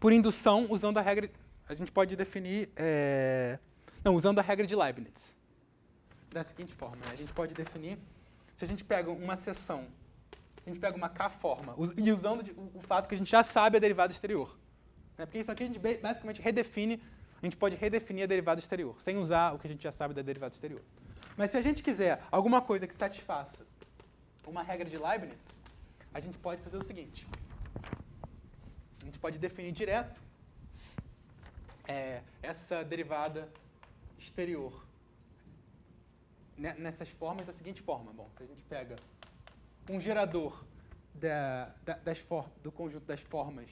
por indução usando a regra... A gente pode definir... usando a regra de Leibniz. Da seguinte forma, né? A gente pode definir... Se a gente pega uma seção, a gente pega uma K-forma, e usando o fato que a gente já sabe a derivada exterior. Né? Porque isso aqui a gente basicamente redefine, a gente pode redefinir a derivada exterior, sem usar o que a gente já sabe da derivada exterior. Mas se a gente quiser alguma coisa que satisfaça uma regra de Leibniz, a gente pode fazer o seguinte. A gente pode definir direto essa derivada exterior nessas formas da seguinte forma. Bom, se a gente pega um gerador do conjunto das formas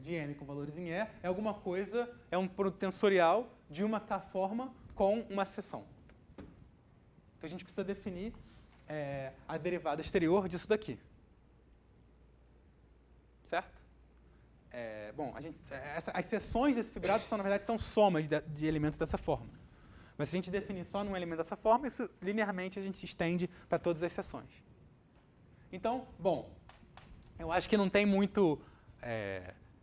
de M com valores em E, é alguma coisa, é um produto tensorial de uma K-forma com uma seção. Então a gente precisa definir a derivada exterior disso daqui. Certo? Bom, as seções desse fibrado na verdade, são somas de elementos dessa forma. Mas se a gente definir só num elemento dessa forma, isso linearmente a gente estende para todas as seções. Então, bom, eu acho que não tem muito...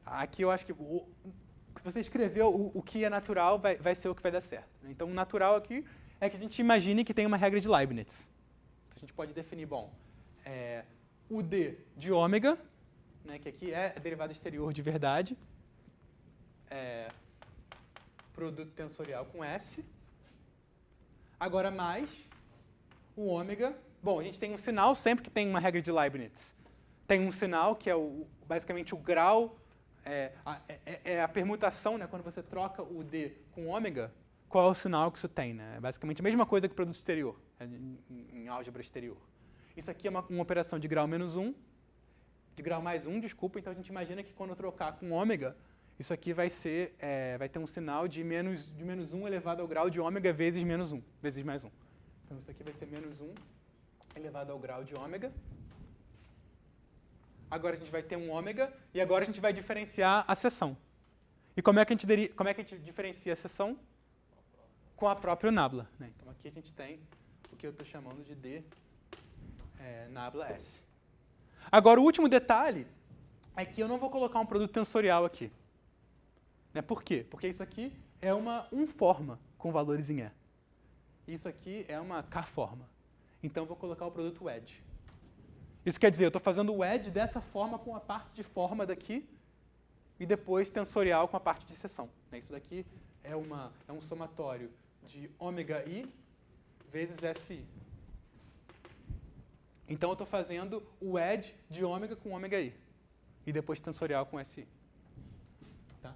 aqui eu acho que se você escrever o que é natural, vai ser o que vai dar certo. Então, o natural aqui é que a gente imagine que tem uma regra de Leibniz. Então, a gente pode definir, bom, o D de ômega, né, que aqui é a derivada exterior de verdade, produto tensorial com S. Agora, mais o ômega. Bom, a gente tem um sinal, sempre que tem uma regra de Leibniz, tem um sinal que é basicamente o grau, a permutação, né, quando você troca o D com ômega, qual é o sinal que isso tem, né? É basicamente a mesma coisa que produto exterior, em álgebra exterior. Isso aqui é uma operação de grau menos 1, de grau mais 1, desculpa, então a gente imagina que quando eu trocar com ômega, isso aqui vai ter um sinal de menos 1 elevado ao grau de ômega vezes menos 1, vezes mais 1. Então isso aqui vai ser menos 1 elevado ao grau de ômega. Agora a gente vai ter um ômega, e agora a gente vai diferenciar a seção. E como é que a gente diferencia a seção? Com a própria nabla, né? Então aqui a gente tem o que eu estou chamando de D nabla S. Agora o último detalhe é que eu não vou colocar um produto tensorial aqui. Né? Por quê? Porque isso aqui é uma forma com valores em E. Isso aqui é uma K-forma. Então eu vou colocar o produto wedge. Isso quer dizer, eu estou fazendo o wedge dessa forma com a parte de forma daqui e depois tensorial com a parte de seção. Né? Isso daqui é um somatório de ômega I vezes SI. Então eu estou fazendo o wedge de ômega com ômega I. E depois tensorial com SI. Tá?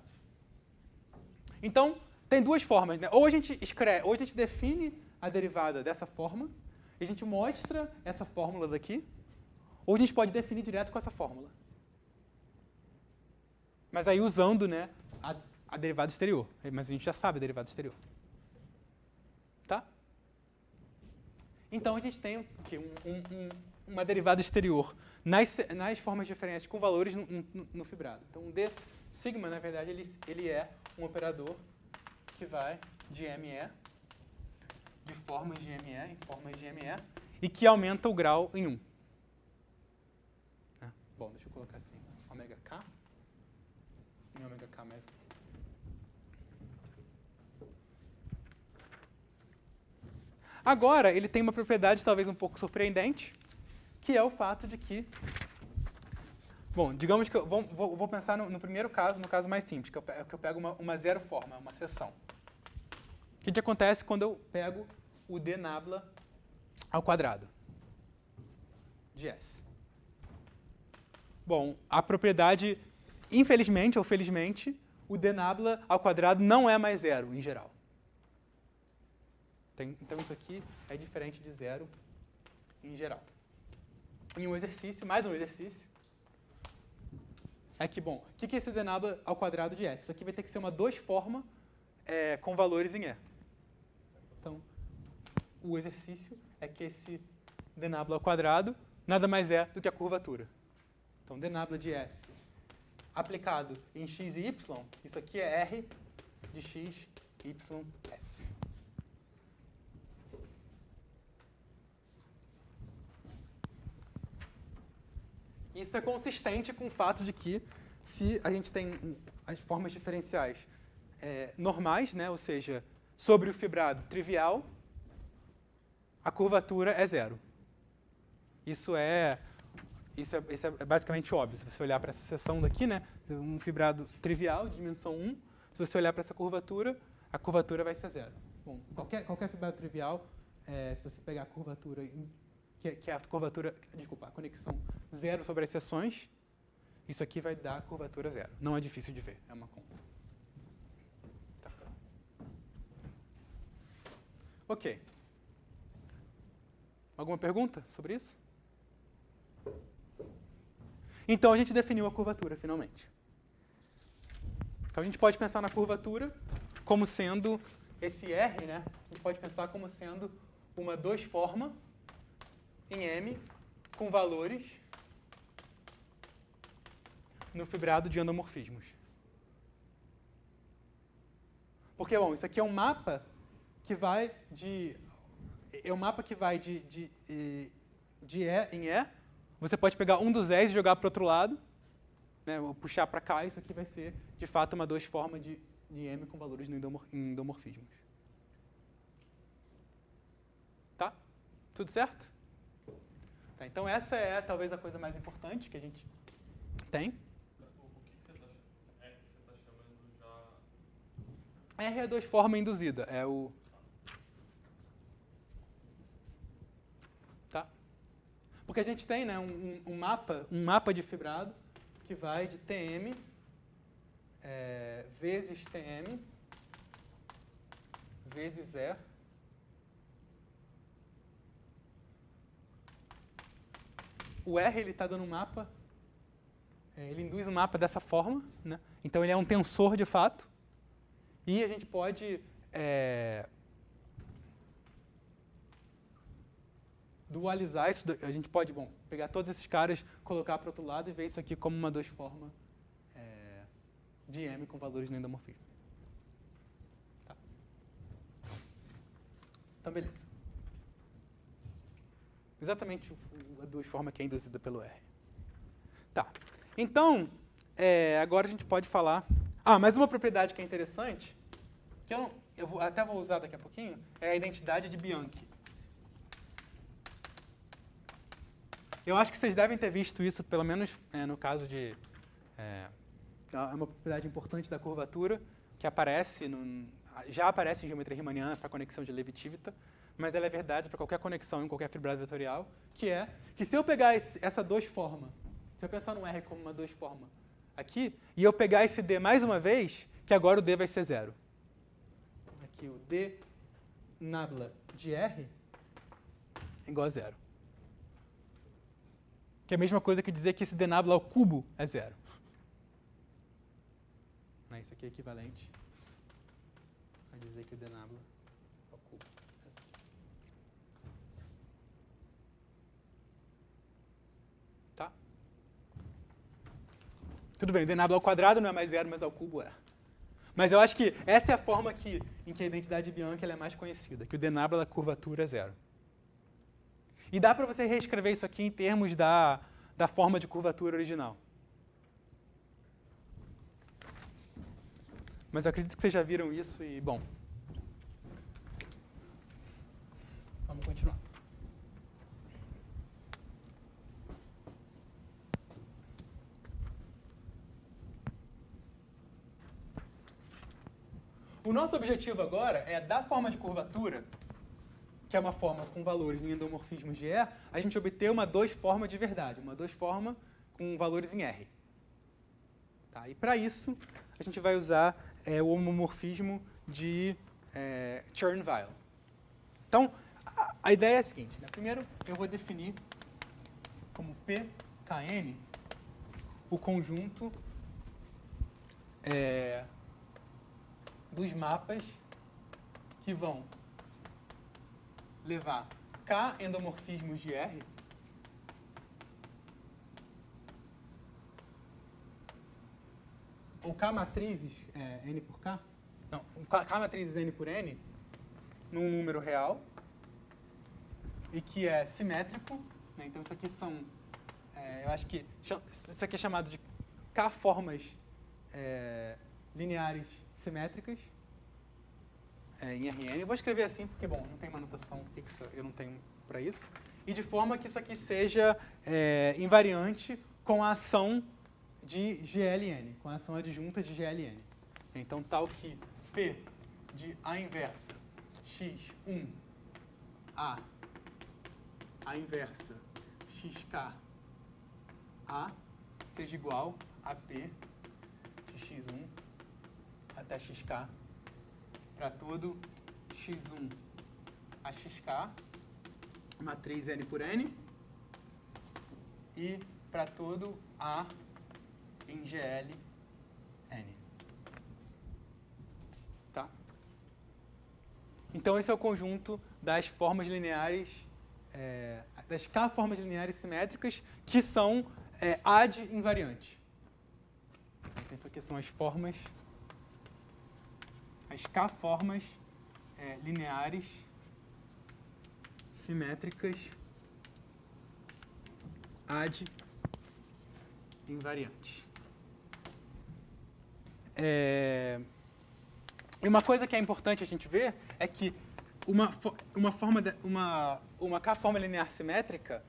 Então, tem duas formas. Né? Ou a gente define a derivada dessa forma, e a gente mostra essa fórmula daqui, ou a gente pode definir direto com essa fórmula. Mas aí usando, né, a derivada exterior. Mas a gente já sabe a derivada exterior. Tá? Então a gente tem aqui uma derivada exterior nas formas diferentes com valores no fibrado. Então o D sigma, na verdade, ele é um operador que vai de ME, de formas de ME em formas de ME, e que aumenta o grau em 1. Bom, deixa eu colocar assim, ômega K e ômega K mais 1. Agora, ele tem uma propriedade talvez um pouco surpreendente, que é o fato de que... Bom, digamos que vou pensar no primeiro caso, no caso mais simples, que eu pego uma zero forma, uma seção. O que acontece quando eu pego o D nabla ao quadrado de S? Bom, a propriedade, infelizmente ou felizmente, o D nabla ao quadrado não é mais zero, em geral. Então isso aqui é diferente de zero em geral. Em um exercício, mais um exercício, é que, bom, o que é esse D nabla ao quadrado de S? Isso aqui vai ter que ser uma 2 forma com valores em E. Então, o exercício é que esse D nabla ao quadrado nada mais é do que a curvatura. Então, D nabla de S aplicado em x e y, isso aqui é R de x, y, S. Isso é consistente com o fato de que, se a gente tem as formas diferenciais normais, né, ou seja, sobre o fibrado trivial, a curvatura é zero. Isso é basicamente óbvio. Se você olhar para essa seção daqui, né, um fibrado trivial, de dimensão 1, se você olhar para essa curvatura, a curvatura vai ser zero. Bom, qualquer fibrado trivial, se você pegar a curvatura, que é a curvatura, desculpa, a conexão zero sobre as seções, isso aqui vai dar a curvatura zero. Não é difícil de ver, é uma conta. Tá. Ok. Alguma pergunta sobre isso? Então a gente definiu a curvatura, finalmente. Então a gente pode pensar na curvatura como sendo esse R, né? A gente pode pensar como sendo uma 2 forma em M com valores no fibrado de endomorfismos. Porque, bom, isso aqui é um mapa que vai de... É um mapa que vai de E em E. Você pode pegar um dos E's e jogar para o outro lado, né, ou puxar para cá, isso aqui vai ser, de fato, uma forma de M com valores no endomorfismos. Tá? Tudo certo? Tá, então essa é talvez a coisa mais importante que a gente tem. O que você está chamando já... R é a forma induzida. É o... Tá? Porque a gente tem, né, um mapa de fibrado que vai de Tm vezes Tm vezes E o R ele está dando um mapa, ele induz um mapa dessa forma, né? Então ele é um tensor de fato, e a gente pode dualizar isso, a gente pode, bom, pegar todos esses caras, colocar para o outro lado e ver isso aqui como uma forma de M com valores no endomorfismo. Tá. Então, beleza. Exatamente a forma que é induzida pelo R. Tá. Então, agora a gente pode falar... mais uma propriedade que é interessante, que eu até vou usar daqui a pouquinho, é a identidade de Bianchi. Eu acho que vocês devem ter visto isso, pelo menos no caso de... É uma propriedade importante da curvatura, que já aparece em geometria riemanniana para conexão de Levi-Civita, mas ela é verdade para qualquer conexão em qualquer fibrado vetorial, que é que se eu pegar essa forma, se eu pensar no R como uma forma aqui, e eu pegar esse D mais uma vez, que agora o D vai ser zero. Aqui o D nabla de R é igual a zero. Que é a mesma coisa que dizer que esse D nabla ao cubo é zero. Isso aqui é equivalente a dizer que o D nabla ao cubo é zero. Tá? Tudo bem, o D nabla ao quadrado não é mais zero, mas ao cubo é. Mas eu acho que essa é a forma em que a identidade de Bianchi ela é mais conhecida, que o D nabla da curvatura é zero. E dá para você reescrever isso aqui em termos da forma de curvatura original. Mas eu acredito que vocês já viram isso e, bom, vamos continuar. O nosso objetivo agora é, da forma de curvatura, que é uma forma com valores em endomorfismos de E, a gente obter uma forma de verdade, uma forma com valores em R. Tá? E para isso, a gente vai usar o homomorfismo de Chern-Weil. Então, a ideia é a seguinte, né? Primeiro, eu vou definir como PKN o conjunto dos mapas que vão levar K endomorfismos de R ou K matrizes N por K, não, K matrizes N por N num número real e que é simétrico, né? Então isso aqui são, eu acho que isso aqui é chamado de K formas lineares simétricas em Rn. Eu vou escrever assim porque, bom, não tem uma notação fixa, eu não tenho para isso. E de forma que isso aqui seja invariante com a ação de GLN, com a ação adjunta de GLN. Então, tal que P de A inversa x1 A inversa xk A seja igual a P de x1 até xk para todo x1 a xk, matriz N por N, e para todo A em GL N. Tá? Então, esse é o conjunto das formas lineares, das K formas lineares simétricas, que são ad invariantes. Então, isso aqui são as formas, as K-formas lineares, simétricas, ad invariantes. E uma coisa que é importante a gente ver é que uma K-forma linear simétrica,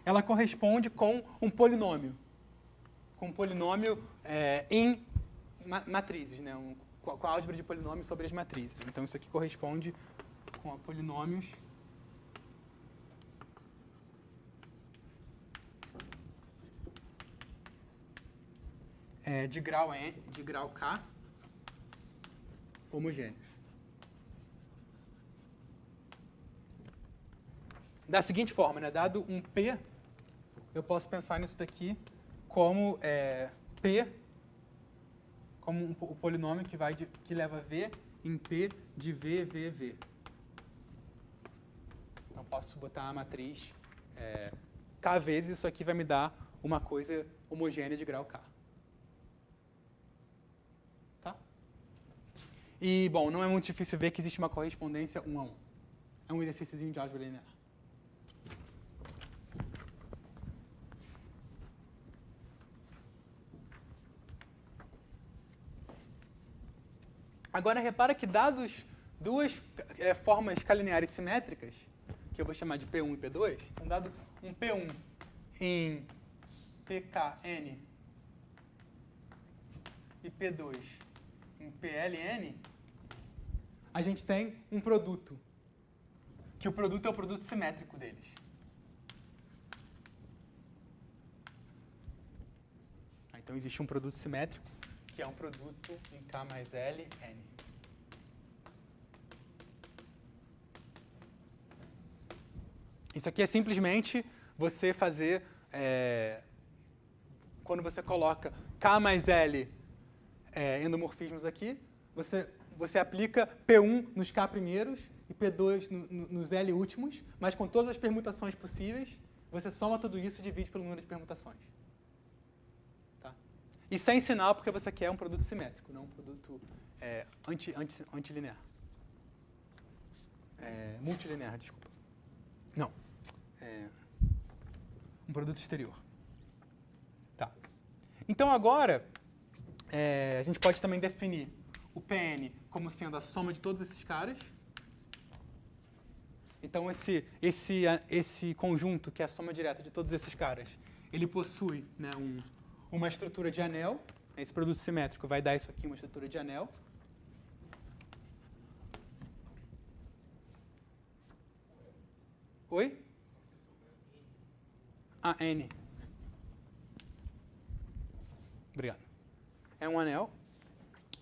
ela corresponde com um polinômio. Com um polinômio em matrizes, né? Com a álgebra de polinômios sobre as matrizes. Então, isso aqui corresponde com a polinômios de grau K homogêneos. Da seguinte forma, né? Dado um P, eu posso pensar nisso daqui como P, como o polinômio que leva V em P de V, V, V. Então, posso botar a matriz K vezes, isso aqui vai me dar uma coisa homogênea de grau K. Tá? E, bom, não é muito difícil ver que existe uma correspondência 1 a 1. É um exercíciozinho de álgebra linear. Agora, repara que dados duas formas K-lineares simétricas, que eu vou chamar de P1 e P2, então, dado um P1 em PKN e P2 em PLN, a gente tem um produto, que o produto é o produto simétrico deles. Então, existe um produto simétrico, que é um produto em K mais L, N. Isso aqui é simplesmente você fazer, quando você coloca K mais L endomorfismos aqui, você aplica P1 nos K primeiros e P2 nos L últimos, mas com todas as permutações possíveis, você soma tudo isso e divide pelo número de permutações. Tá? E sem sinal, porque você quer um produto simétrico, não um produto antilinear. Multilinear, desculpa. Não. Um produto exterior. Tá. Então, agora, a gente pode também definir o PN como sendo a soma de todos esses caras. Então, esse conjunto, que é a soma direta de todos esses caras, ele possui, né, uma estrutura de anel. Esse produto simétrico vai dar isso aqui, uma estrutura de anel. Oi? N. Obrigado. É um anel.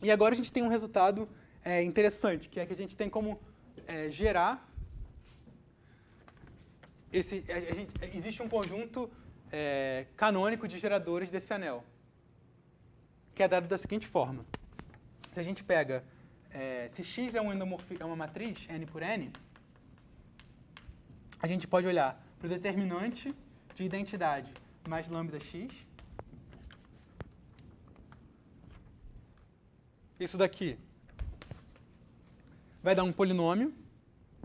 E agora a gente tem um resultado interessante, que é que a gente tem como gerar existe um conjunto canônico de geradores desse anel, que é dado da seguinte forma. Se a gente pega, se X é uma matriz, N por N, a gente pode olhar para o determinante de identidade mais lambda X. Isso daqui vai dar um polinômio.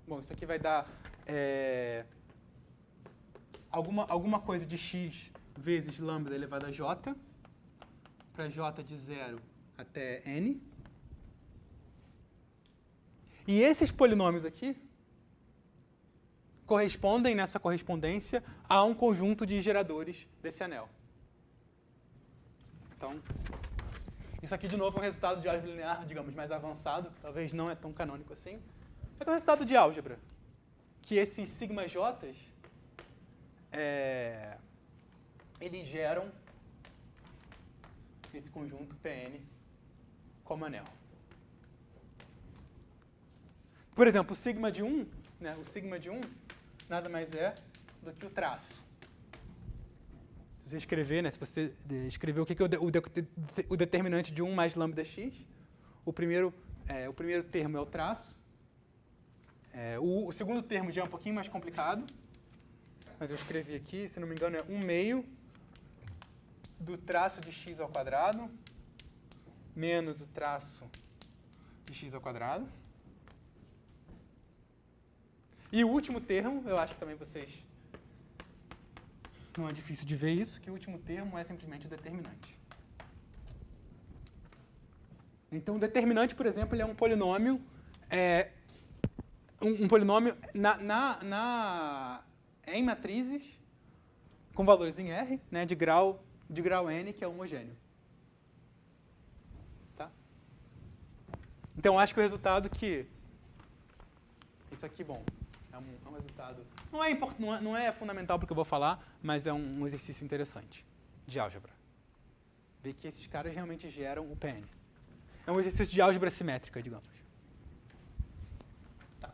Bom, isso aqui vai dar alguma coisa de x vezes lambda elevado a j, para j de 0 até n. E esses polinômios aqui correspondem, nessa correspondência, a um conjunto de geradores desse anel. Então, isso aqui, de novo, é um resultado de álgebra linear, digamos, mais avançado, que talvez não é tão canônico assim. Mas é um resultado de álgebra, que esses sigma j's, eles geram esse conjunto PN como anel. Por exemplo, o sigma de 1, né, o sigma de 1 nada mais é do que o traço. Se você escrever, né, se você escrever o que é o determinante de 1 mais lambda x, o primeiro termo é o traço. O segundo termo já é um pouquinho mais complicado. mas eu escrevi aqui, se não me engano, é 1/2 do traço de x ao quadrado menos o traço de x ao quadrado. E o último termo, eu acho que também vocês... Não é difícil de ver isso, que o último termo é simplesmente o determinante. Então, o determinante, por exemplo, ele é um polinômio... um polinômio em matrizes com valores em R, né, de grau n, que é homogêneo. Tá? Então, acho que o resultado que... Isso aqui, bom, é um resultado... Não é fundamental para o que eu vou falar, mas é um exercício interessante de álgebra. Ver que esses caras realmente geram o PN. É um exercício de álgebra simétrica, digamos. Tá.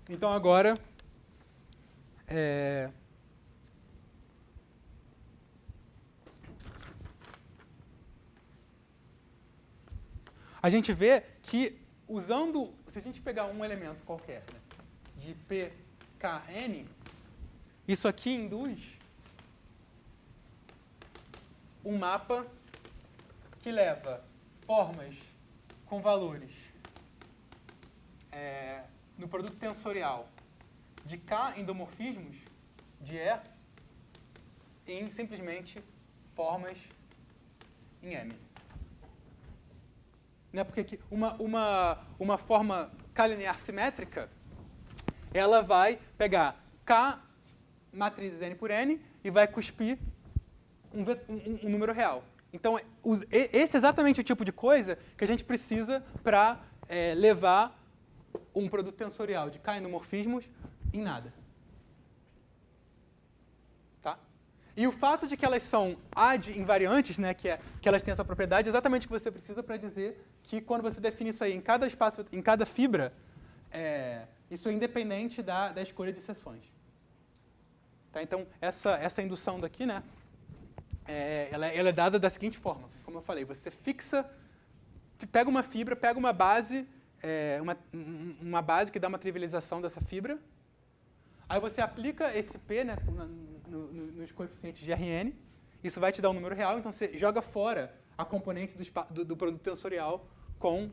Então, agora... a gente vê que, se a gente pegar um elemento qualquer, né, de PKN, isso aqui induz um mapa que leva formas com valores no produto tensorial de K endomorfismos de E em simplesmente formas em M. Né? Porque uma forma K-linear simétrica, ela vai pegar K matrizes N por N e vai cuspir um número real. Então, esse é exatamente o tipo de coisa que a gente precisa para levar um produto tensorial de K endomorfismos em nada. Tá? E o fato de que elas são ad invariantes, né, que elas têm essa propriedade, é exatamente o que você precisa para dizer que quando você define isso aí em cada espaço, em cada fibra, isso é independente da escolha de seções. Tá? Então, essa indução daqui, né, ela é dada da seguinte forma. Como eu falei, você pega uma fibra, pega uma base, uma base que dá uma trivialização dessa fibra, aí você aplica esse P, né, nos coeficientes de Rn, isso vai te dar um número real, então você joga fora a componente do produto tensorial com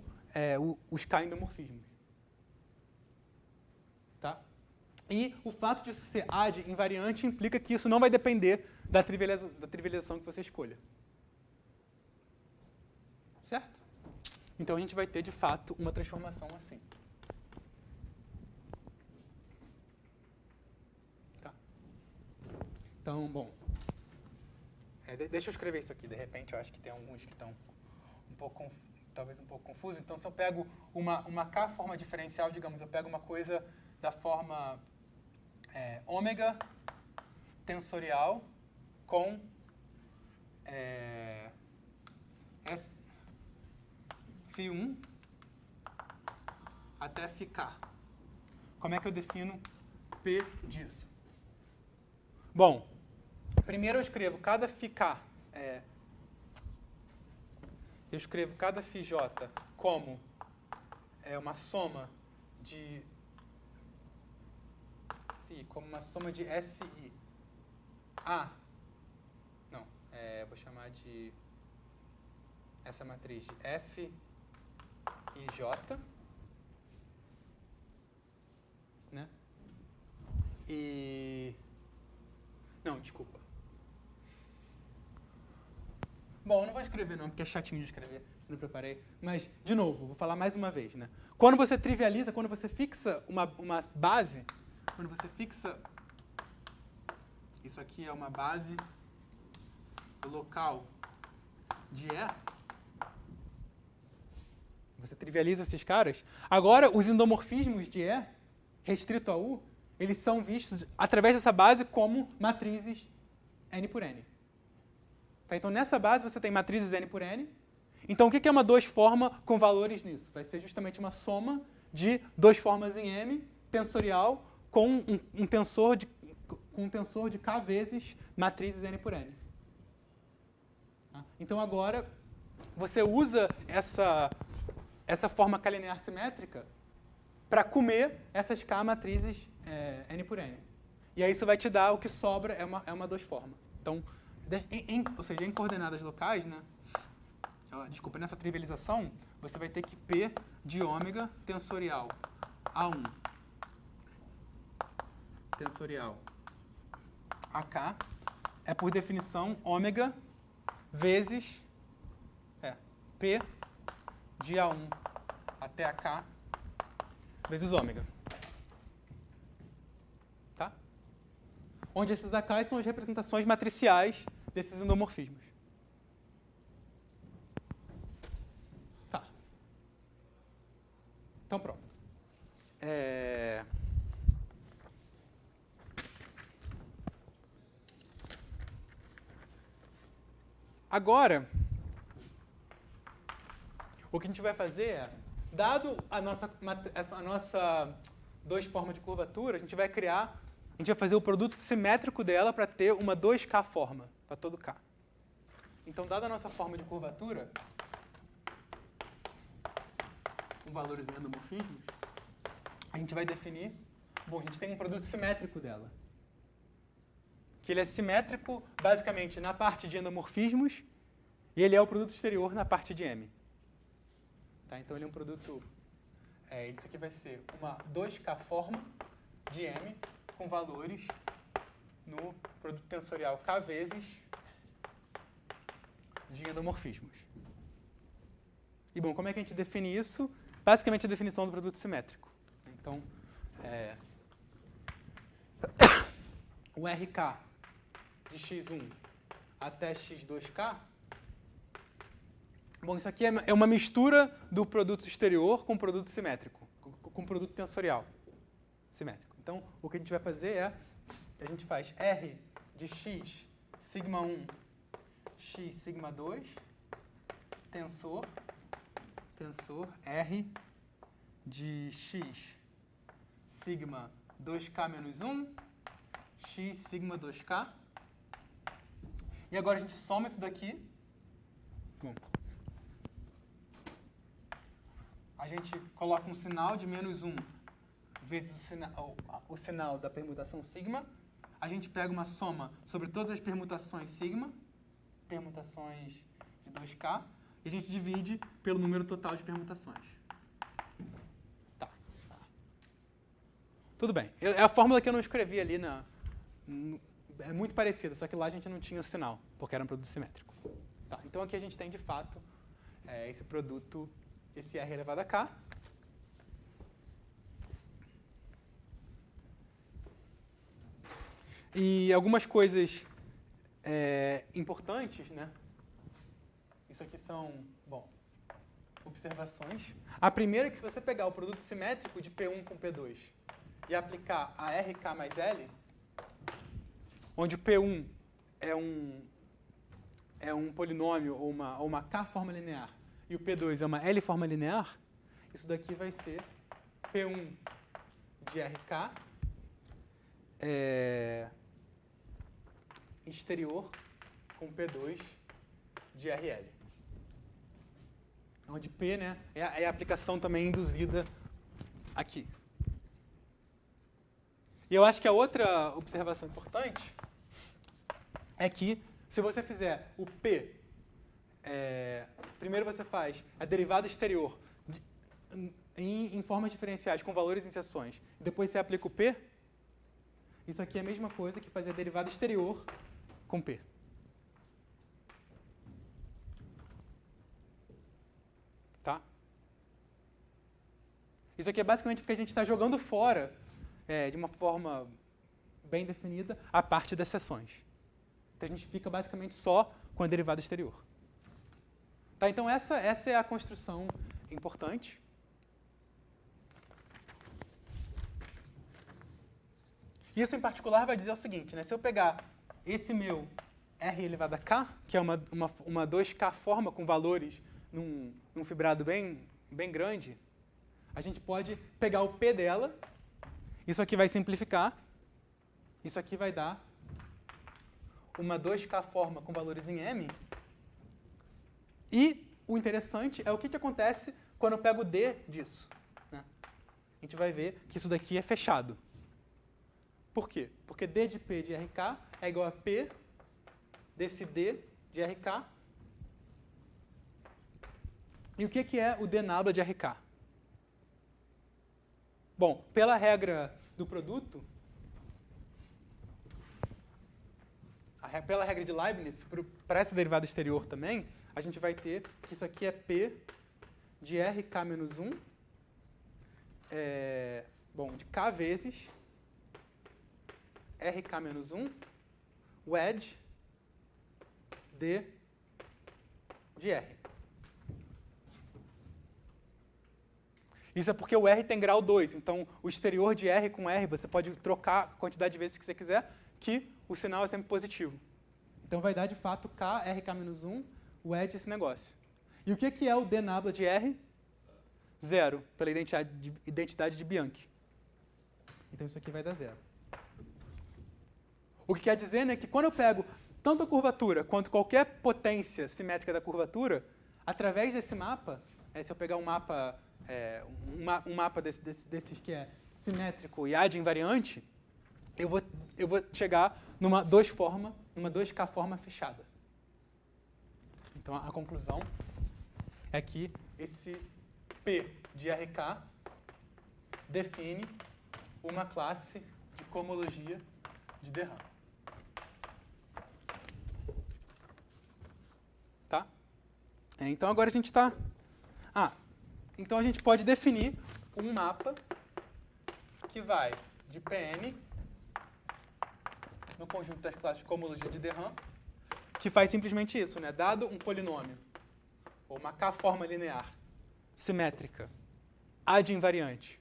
os K endomorfismos. Tá? E o fato de isso ser ad invariante implica que isso não vai depender da trivialização que você escolha. Certo? Então a gente vai ter, de fato, uma transformação assim. Tá? Então, bom. Deixa eu escrever isso aqui. De repente, eu acho que tem alguns que estão talvez um pouco confusos. Então, se eu pego uma K forma diferencial, digamos, eu pego uma coisa da forma ômega tensorial com S φ1 até φk. Como é que eu defino P disso? Bom, primeiro eu escrevo cada φk, eu escrevo cada φj como uma soma de como uma soma de SI. Não, vou chamar de essa matriz de F e J, né? Não, desculpa. Bom, eu não vou escrever não, porque é chatinho de escrever, não preparei. Mas, de novo, vou falar mais uma vez, né? Quando você trivializa, quando você fixa uma base, quando você fixa... Isso aqui é uma base local de E. Você trivializa esses caras. Agora, os endomorfismos de E, restrito a U, eles são vistos, através dessa base, como matrizes N por N. Tá? Então, nessa base, você tem matrizes N por N. Então, o que é uma 2 forma com valores nisso? Vai ser justamente uma soma de 2 formas em M, tensorial, com um tensor de K vezes matrizes N por N. Tá? Então, agora, você usa essa forma K-linear simétrica para comer essas K matrizes N por N. E aí isso vai te dar o que sobra, é uma 2 forma. Então, ou seja, em coordenadas locais, né? Desculpa, nessa trivialização, você vai ter que P de ômega tensorial A1 tensorial AK é, por definição, ômega vezes P de A1 até AK vezes ômega. Tá? Onde esses AKs são as representações matriciais desses endomorfismos. Tá. Então, pronto. Agora, o que a gente vai fazer é, dado a nossa 2 forma de curvatura, a gente vai fazer o produto simétrico dela para ter uma 2K forma, para todo K. Então, dada a nossa forma de curvatura, com valores em endomorfismos, a gente vai definir, a gente tem um produto simétrico dela. Que ele é simétrico, basicamente, na parte de endomorfismos, e ele é o produto exterior na parte de M. Tá? Então, ele é um produto... isso aqui vai ser uma 2K forma de M com valores no produto tensorial K vezes de endomorfismos. E, bom, como é que a gente define isso? Basicamente, a definição do produto simétrico. Então, o RK de x1 até x2k, bom, isso aqui é uma mistura do produto exterior com o produto simétrico, com o produto tensorial simétrico. Então, o que a gente vai fazer é, a gente faz R de x sigma 1, x sigma 2, tensor R de x sigma 2k menos 1, x sigma 2k. E agora a gente soma isso daqui. Bom, a gente coloca um sinal de menos 1 vezes o sinal da permutação sigma. A gente pega uma soma sobre todas as permutações sigma, permutações de 2k, e a gente divide pelo número total de permutações. Tá. Tudo bem. É a fórmula que eu não escrevi ali é muito parecida, só que lá a gente não tinha o sinal, porque era um produto simétrico. Tá, então aqui a gente tem, de fato, esse produto, esse R elevado a K. E algumas coisas importantes, né? Isso aqui são, bom, observações. A primeira é que se você pegar o produto simétrico de P1 com P2 e aplicar a RK mais L, onde o P1 é um polinômio ou uma K forma linear e o P2 é uma L forma linear, isso daqui vai ser P1 de RK exterior com P2 de RL. Onde P, né, é a aplicação também induzida aqui. E eu acho que a outra observação importante é que, se você fizer o P, primeiro você faz a derivada exterior em formas diferenciais com valores em seções, depois você aplica o P, isso aqui é a mesma coisa que fazer a derivada exterior com P. Tá? Isso aqui é basicamente porque a gente está jogando fora, de uma forma bem definida, a parte das seções. Então, a gente fica basicamente só com a derivada exterior. Tá, então, essa é a construção importante. Isso, em particular, vai dizer o seguinte, né? Se eu pegar esse meu R elevado a K, que é uma 2K forma com valores num fibrado bem grande, a gente pode pegar o P dela, isso aqui vai simplificar, isso aqui vai dar uma 2K forma com valores em M. E o interessante é o que acontece quando eu pego o D disso. Né? a gente vai ver que isso daqui é fechado. Por quê? Porque D de P de RK é igual a P desse D de RK. E o que é o D nabla de RK? Bom, pela regra do produto, pela regra de Leibniz, para essa derivada exterior também, a gente vai ter que isso aqui é P de RK menos 1, de K vezes RK menos 1, wedge D de R. Isso é porque o R tem grau 2, então o exterior de R com R você pode trocar a quantidade de vezes que você quiser, que o sinal é sempre positivo. Então vai dar de fato K, RK menos 1, wedge esse negócio. E o que é o D nabla de R? 0, pela identidade de Bianchi. Então isso aqui vai dar 0. O que quer dizer, né, que quando eu pego tanto a curvatura quanto qualquer potência simétrica da curvatura, através desse mapa, se eu pegar um mapa desses que é simétrico e adinvariante, eu vou chegar numa 2K forma fechada. Então a conclusão é que esse P de RK define uma classe de cohomologia de de Rham. Tá? Então agora a gente está... então a gente pode definir um mapa que vai de Pn no conjunto das classes de cohomologia de de Rham, que faz simplesmente isso, né? Dado um polinômio, ou uma K-forma linear, simétrica, adinvariante,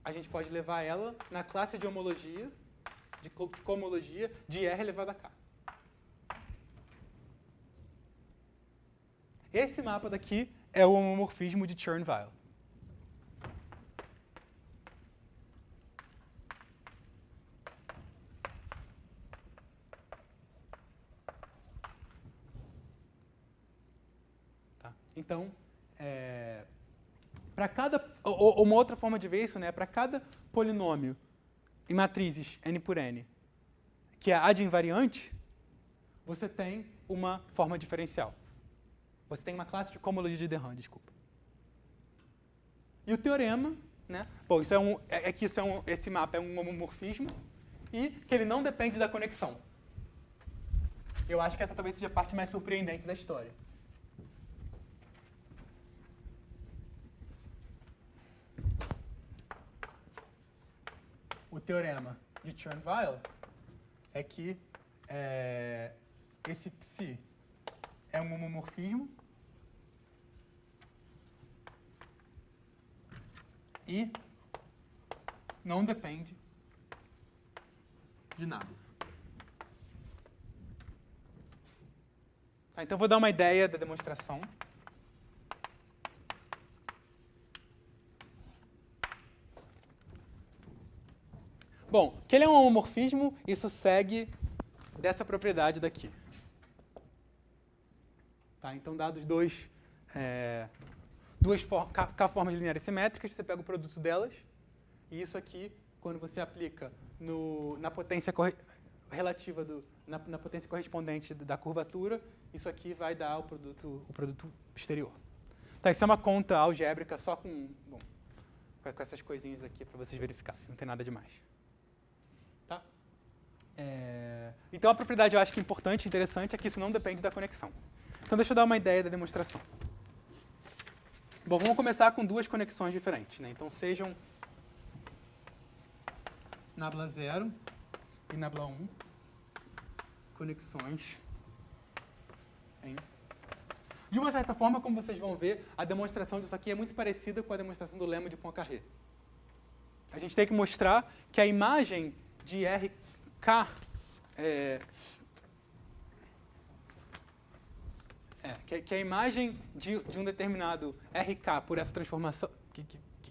a gente pode levar ela na classe de homologia, de cohomologia, de R elevado a K. Esse mapa daqui é o homomorfismo de Chern-Weil. Tá? Então, para cada... uma outra forma de ver isso, né? Para cada polinômio em matrizes n por n, que é adinvariante, você tem uma forma diferencial. Você tem uma classe de cohomologia de de Rham, desculpa. E o teorema, né? Bom, isso que esse mapa é um homomorfismo e que ele não depende da conexão. Eu acho que essa talvez seja a parte mais surpreendente da história. O teorema de Chern-Weil é que esse psi é um homomorfismo e não depende de nada. Tá, então eu vou dar uma ideia da demonstração. Bom, que ele é um homomorfismo, isso segue dessa propriedade daqui. Tá, então, dados duas K-formas lineares simétricas, você pega o produto delas, e isso aqui, quando você aplica na potência relativa, na potência correspondente da curvatura, isso aqui vai dar o produto exterior. Tá, isso é uma conta algébrica só com essas coisinhas aqui para vocês verificarem, não tem nada demais. Tá? Então, a propriedade eu acho que importante e interessante é que isso não depende da conexão. Então, deixa eu dar uma ideia da demonstração. Bom, vamos começar com duas conexões diferentes, né? Então, sejam nabla 0 e nabla 1, conexões em... De uma certa forma, como vocês vão ver, a demonstração disso aqui é muito parecida com a demonstração do lema de Poincaré. A gente tem que mostrar que a imagem de RK que a imagem de um determinado RK por essa transformação,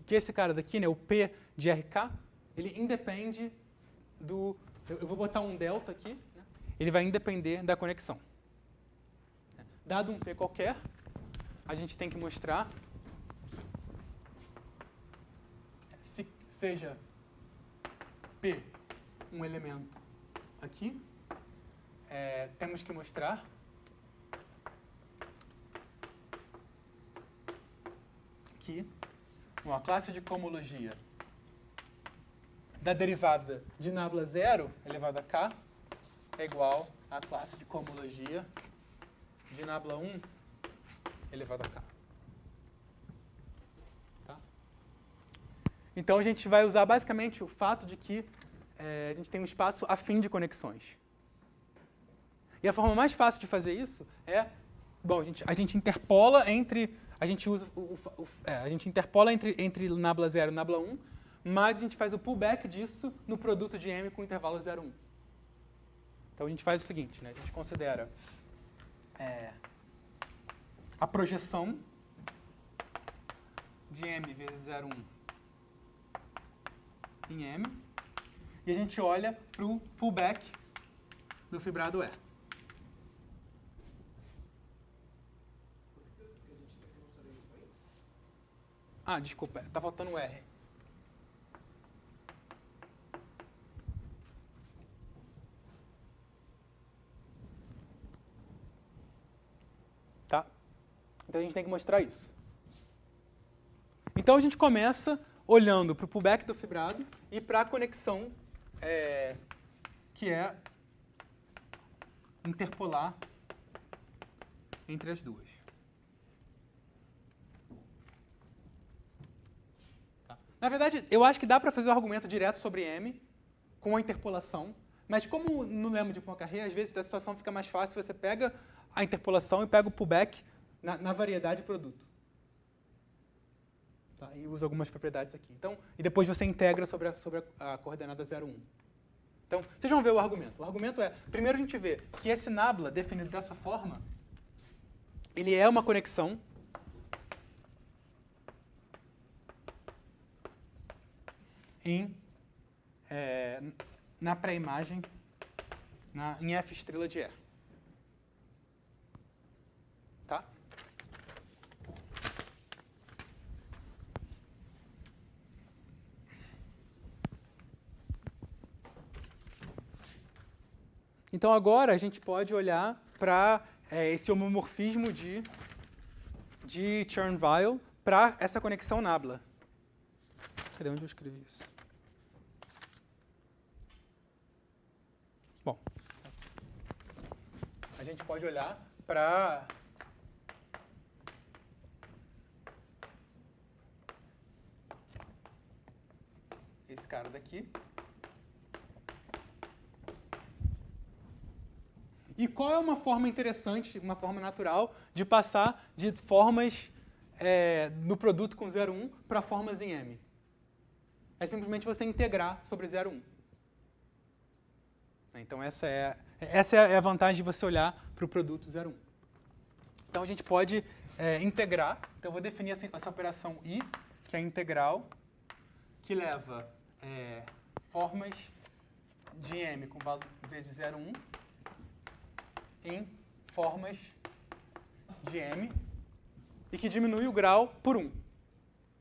que esse cara daqui, né, o P de RK, ele independe do... Eu vou botar um delta aqui, né, ele vai independer da conexão. Dado um P qualquer, a gente tem que mostrar seja P um elemento aqui, temos que mostrar que a classe de cohomologia da derivada de nabla 0 elevado a k é igual à classe de cohomologia de nabla 1 elevado a k. Tá? Então, a gente vai usar basicamente o fato de que a gente tem um espaço afim de conexões. E a forma mais fácil de fazer isso é... Bom, a gente interpola entre... A gente usa a gente interpola entre nabla 0 e nabla 1, mas a gente faz o pullback disso no produto de M com intervalo 0, 1. Então, a gente faz o seguinte, né? A gente considera a projeção de M vezes 0, 1 em M, e a gente olha para o pullback do fibrado E. Ah, desculpa, está faltando o R. Tá? Então a gente tem que mostrar isso. Então a gente começa olhando para o pullback do fibrado e para a conexão que é interpolar entre as duas. Tá? Na verdade, eu acho que dá para fazer o argumento direto sobre M com a interpolação, mas como no lema de Poincaré, às vezes a situação fica mais fácil, você pega a interpolação e pega o pullback na variedade produto. Tá? E usa algumas propriedades aqui. Então, e depois você integra sobre a coordenada 0, 1. Então, vocês vão ver o argumento. O argumento é, primeiro a gente vê que esse nabla, definido dessa forma, ele é uma conexão na pré-imagem em F estrela de E. Tá? Então, agora a gente pode olhar para esse homomorfismo de Chern-Weil para essa conexão nabla. Cadê onde eu escrevi isso? Bom, a gente pode olhar para esse cara daqui. E qual é uma forma interessante, uma forma natural, de passar de formas no produto com 0, 1 para formas em M? É simplesmente você integrar sobre 0, 1. Então, essa é a vantagem de você olhar para o produto 0, 1. Então, a gente pode integrar. Então, eu vou definir essa operação I, que é a integral, que leva formas de M com valor vezes 0, 1 em formas de M e que diminui o grau por 1.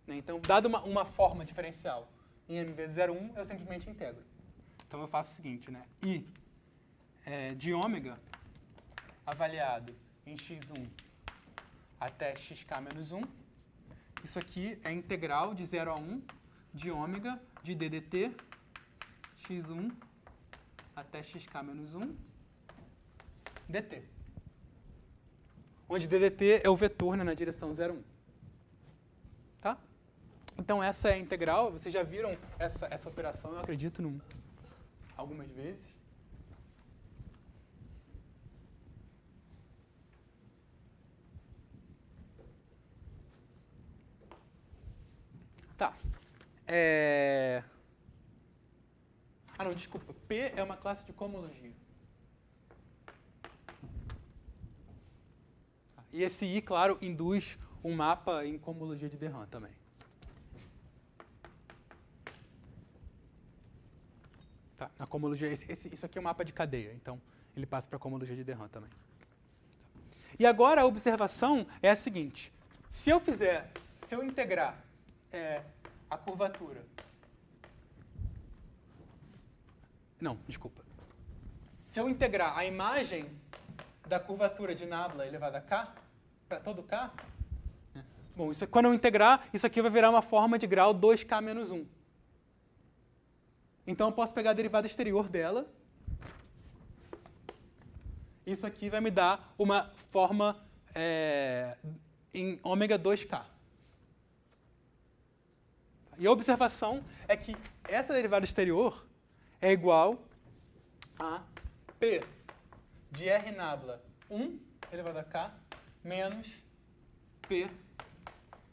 Então, dado uma forma diferencial em M vezes 0, 1, eu simplesmente integro. Então, eu faço o seguinte, né? I de ômega avaliado em x1 até xk menos 1. Isso aqui é a integral de 0 a 1 de ômega de ddt x1 até xk menos 1 dt. Onde ddt é o vetor na direção 0, 1. Tá? Então, essa é a integral. Vocês já viram essa operação, eu acredito, algumas vezes. Tá. Ah, não, desculpa. P é uma classe de cohomologia. E esse I, claro, induz um mapa em cohomologia de de Rham também. Tá, na cohomologia, isso aqui é um mapa de cadeia, então ele passa para a cohomologia de de Rham também. E agora a observação é a seguinte: se eu integrar a curvatura Não, desculpa. Se eu integrar a imagem da curvatura de nabla elevada a k, para todo k, né? Bom, isso, quando eu integrar, isso aqui vai virar uma forma de grau 2k menos 1. Então eu posso pegar a derivada exterior dela. Isso aqui vai me dar uma forma em ômega 2k. E a observação é que essa derivada exterior é igual a P de R nabla 1 elevado a k menos P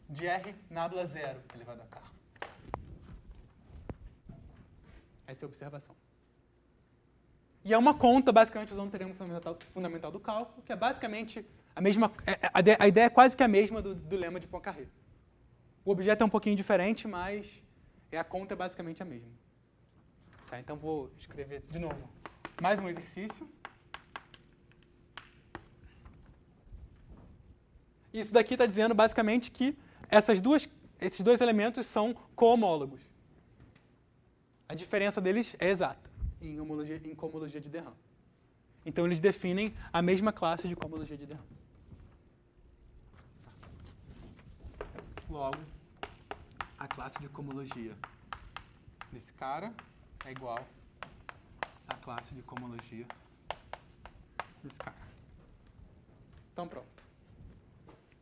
de R nabla 0 elevado a k. Essa é a observação. E é uma conta, basicamente, usando o teorema fundamental do cálculo, que é basicamente a mesma... A ideia é quase que a mesma do lema de Poincaré. O objeto é um pouquinho diferente, mas a conta é basicamente a mesma. Tá, então vou escrever de novo mais um exercício. Isso daqui está dizendo basicamente que esses dois elementos são cohomólogos. A diferença deles é exata em cohomologia de de Rham. Então eles definem a mesma classe de cohomologia de de Rham. Logo, a classe de cohomologia desse cara é igual à classe de cohomologia desse cara. Então, pronto.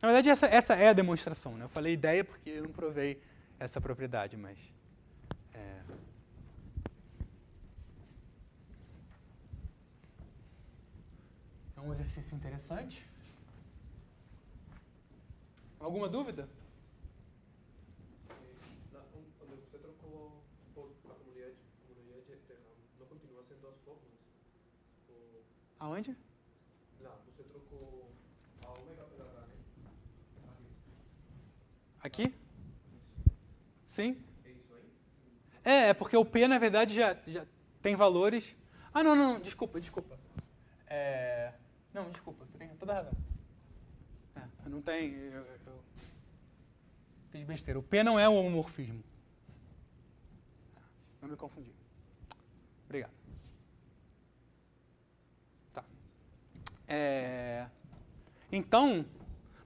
Na verdade, essa é a demonstração, né? Eu falei ideia porque eu não provei essa propriedade, mas... É um exercício interessante. Alguma dúvida? Quando você trocou por a comunidade de Rham, não continua sendo as fórmulas? Aonde? Lá, você trocou a ômega pela H, né? Aqui? Sim? É isso aí? É porque o P, na verdade, já tem valores... Ah, não, desculpa. Não, desculpa, você tem toda a razão. Não tem... Eu fiz besteira. O P não é um homomorfismo. Não me confundi. Obrigado. Tá. Então,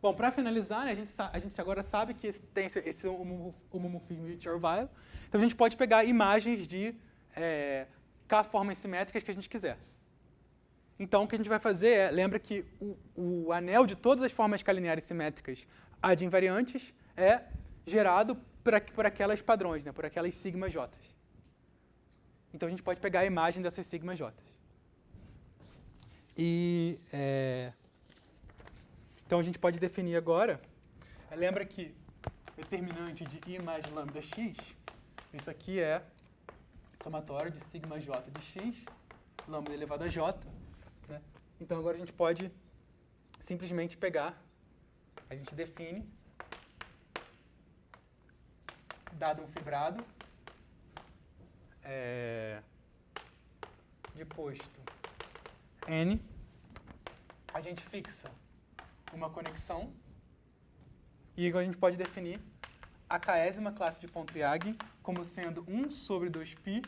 bom, para finalizar, né, a gente agora sabe que tem esse homomorfismo de Cherville. Então a gente pode pegar imagens de K-formas simétricas que a gente quiser. Então, o que a gente vai fazer é, lembra que o anel de todas as formas calineares simétricas adinvariantes é gerado por aquelas padrões, né, por aquelas sigma j. Então, a gente pode pegar a imagem dessas sigma j. Então, a gente pode definir agora, lembra que determinante de I mais lambda x, isso aqui é somatório de sigma j de x, lambda elevado a j. Né? Então, agora a gente pode simplesmente pegar, a gente define, dado um fibrado, de posto n, a gente fixa uma conexão, e agora a gente pode definir a késima classe de Pontryagin como sendo 1 sobre 2π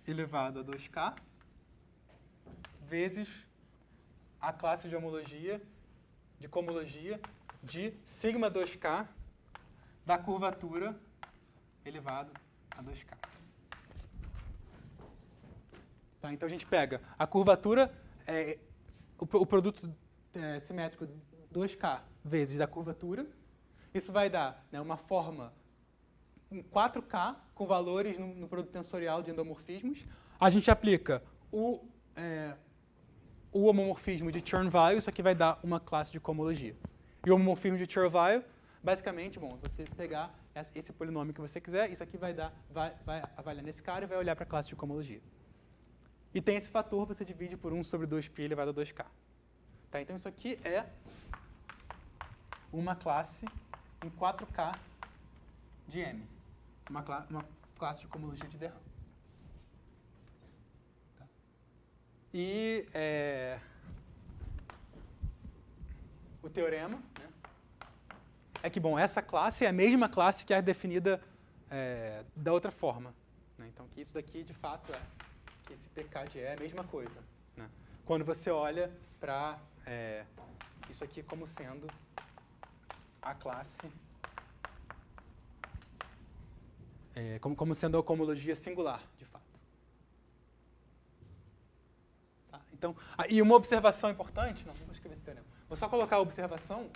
elevado a 2k, vezes a classe de homologia, de cohomologia, de sigma 2k da curvatura elevado a 2k. Tá, então a gente pega a curvatura, o produto simétrico 2k vezes da curvatura. Isso vai dar, né, uma forma em 4k com valores no produto tensorial de endomorfismos. A gente aplica o homomorfismo de Cherville, isso aqui vai dar uma classe de cohomologia. E o homomorfismo de Cherville, basicamente, bom, você pegar esse polinômio que você quiser, isso aqui vai avaliar nesse cara e vai olhar para a classe de cohomologia. E tem esse fator, você divide por 1 sobre 2π elevado a 2k. Tá, então isso aqui é uma classe em 4k de M. Uma classe de cohomologia de de Rham. Tá. E o teorema, né, é que, bom, essa classe é a mesma classe que é definida da outra forma. Né? Então, que isso daqui, de fato, esse PKGE é a mesma coisa, né? Quando você olha para isso aqui como sendo a classe, como sendo a cohomologia singular, de fato. Tá? Então, e uma observação importante, não vou escrever esse teorema, vou só colocar a observação,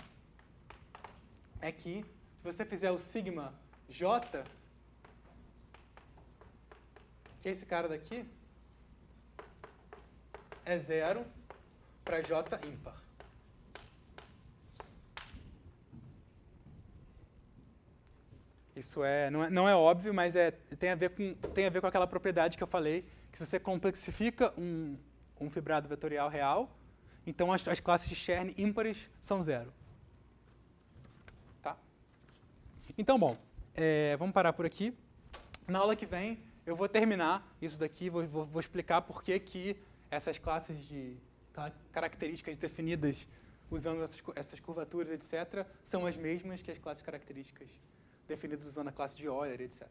é que se você fizer o sigma J, que é esse cara daqui, é 0 para J ímpar. Isso não é óbvio, mas tem a ver com aquela propriedade que eu falei, que se você complexifica um fibrado vetorial real, então as classes de Chern ímpares são 0. Tá? Então, bom, vamos parar por aqui. Na aula que vem, eu vou terminar isso daqui, vou explicar por que essas classes de características definidas usando essas curvaturas, etc., são as mesmas que as classes características definidas usando a classe de Euler, etc.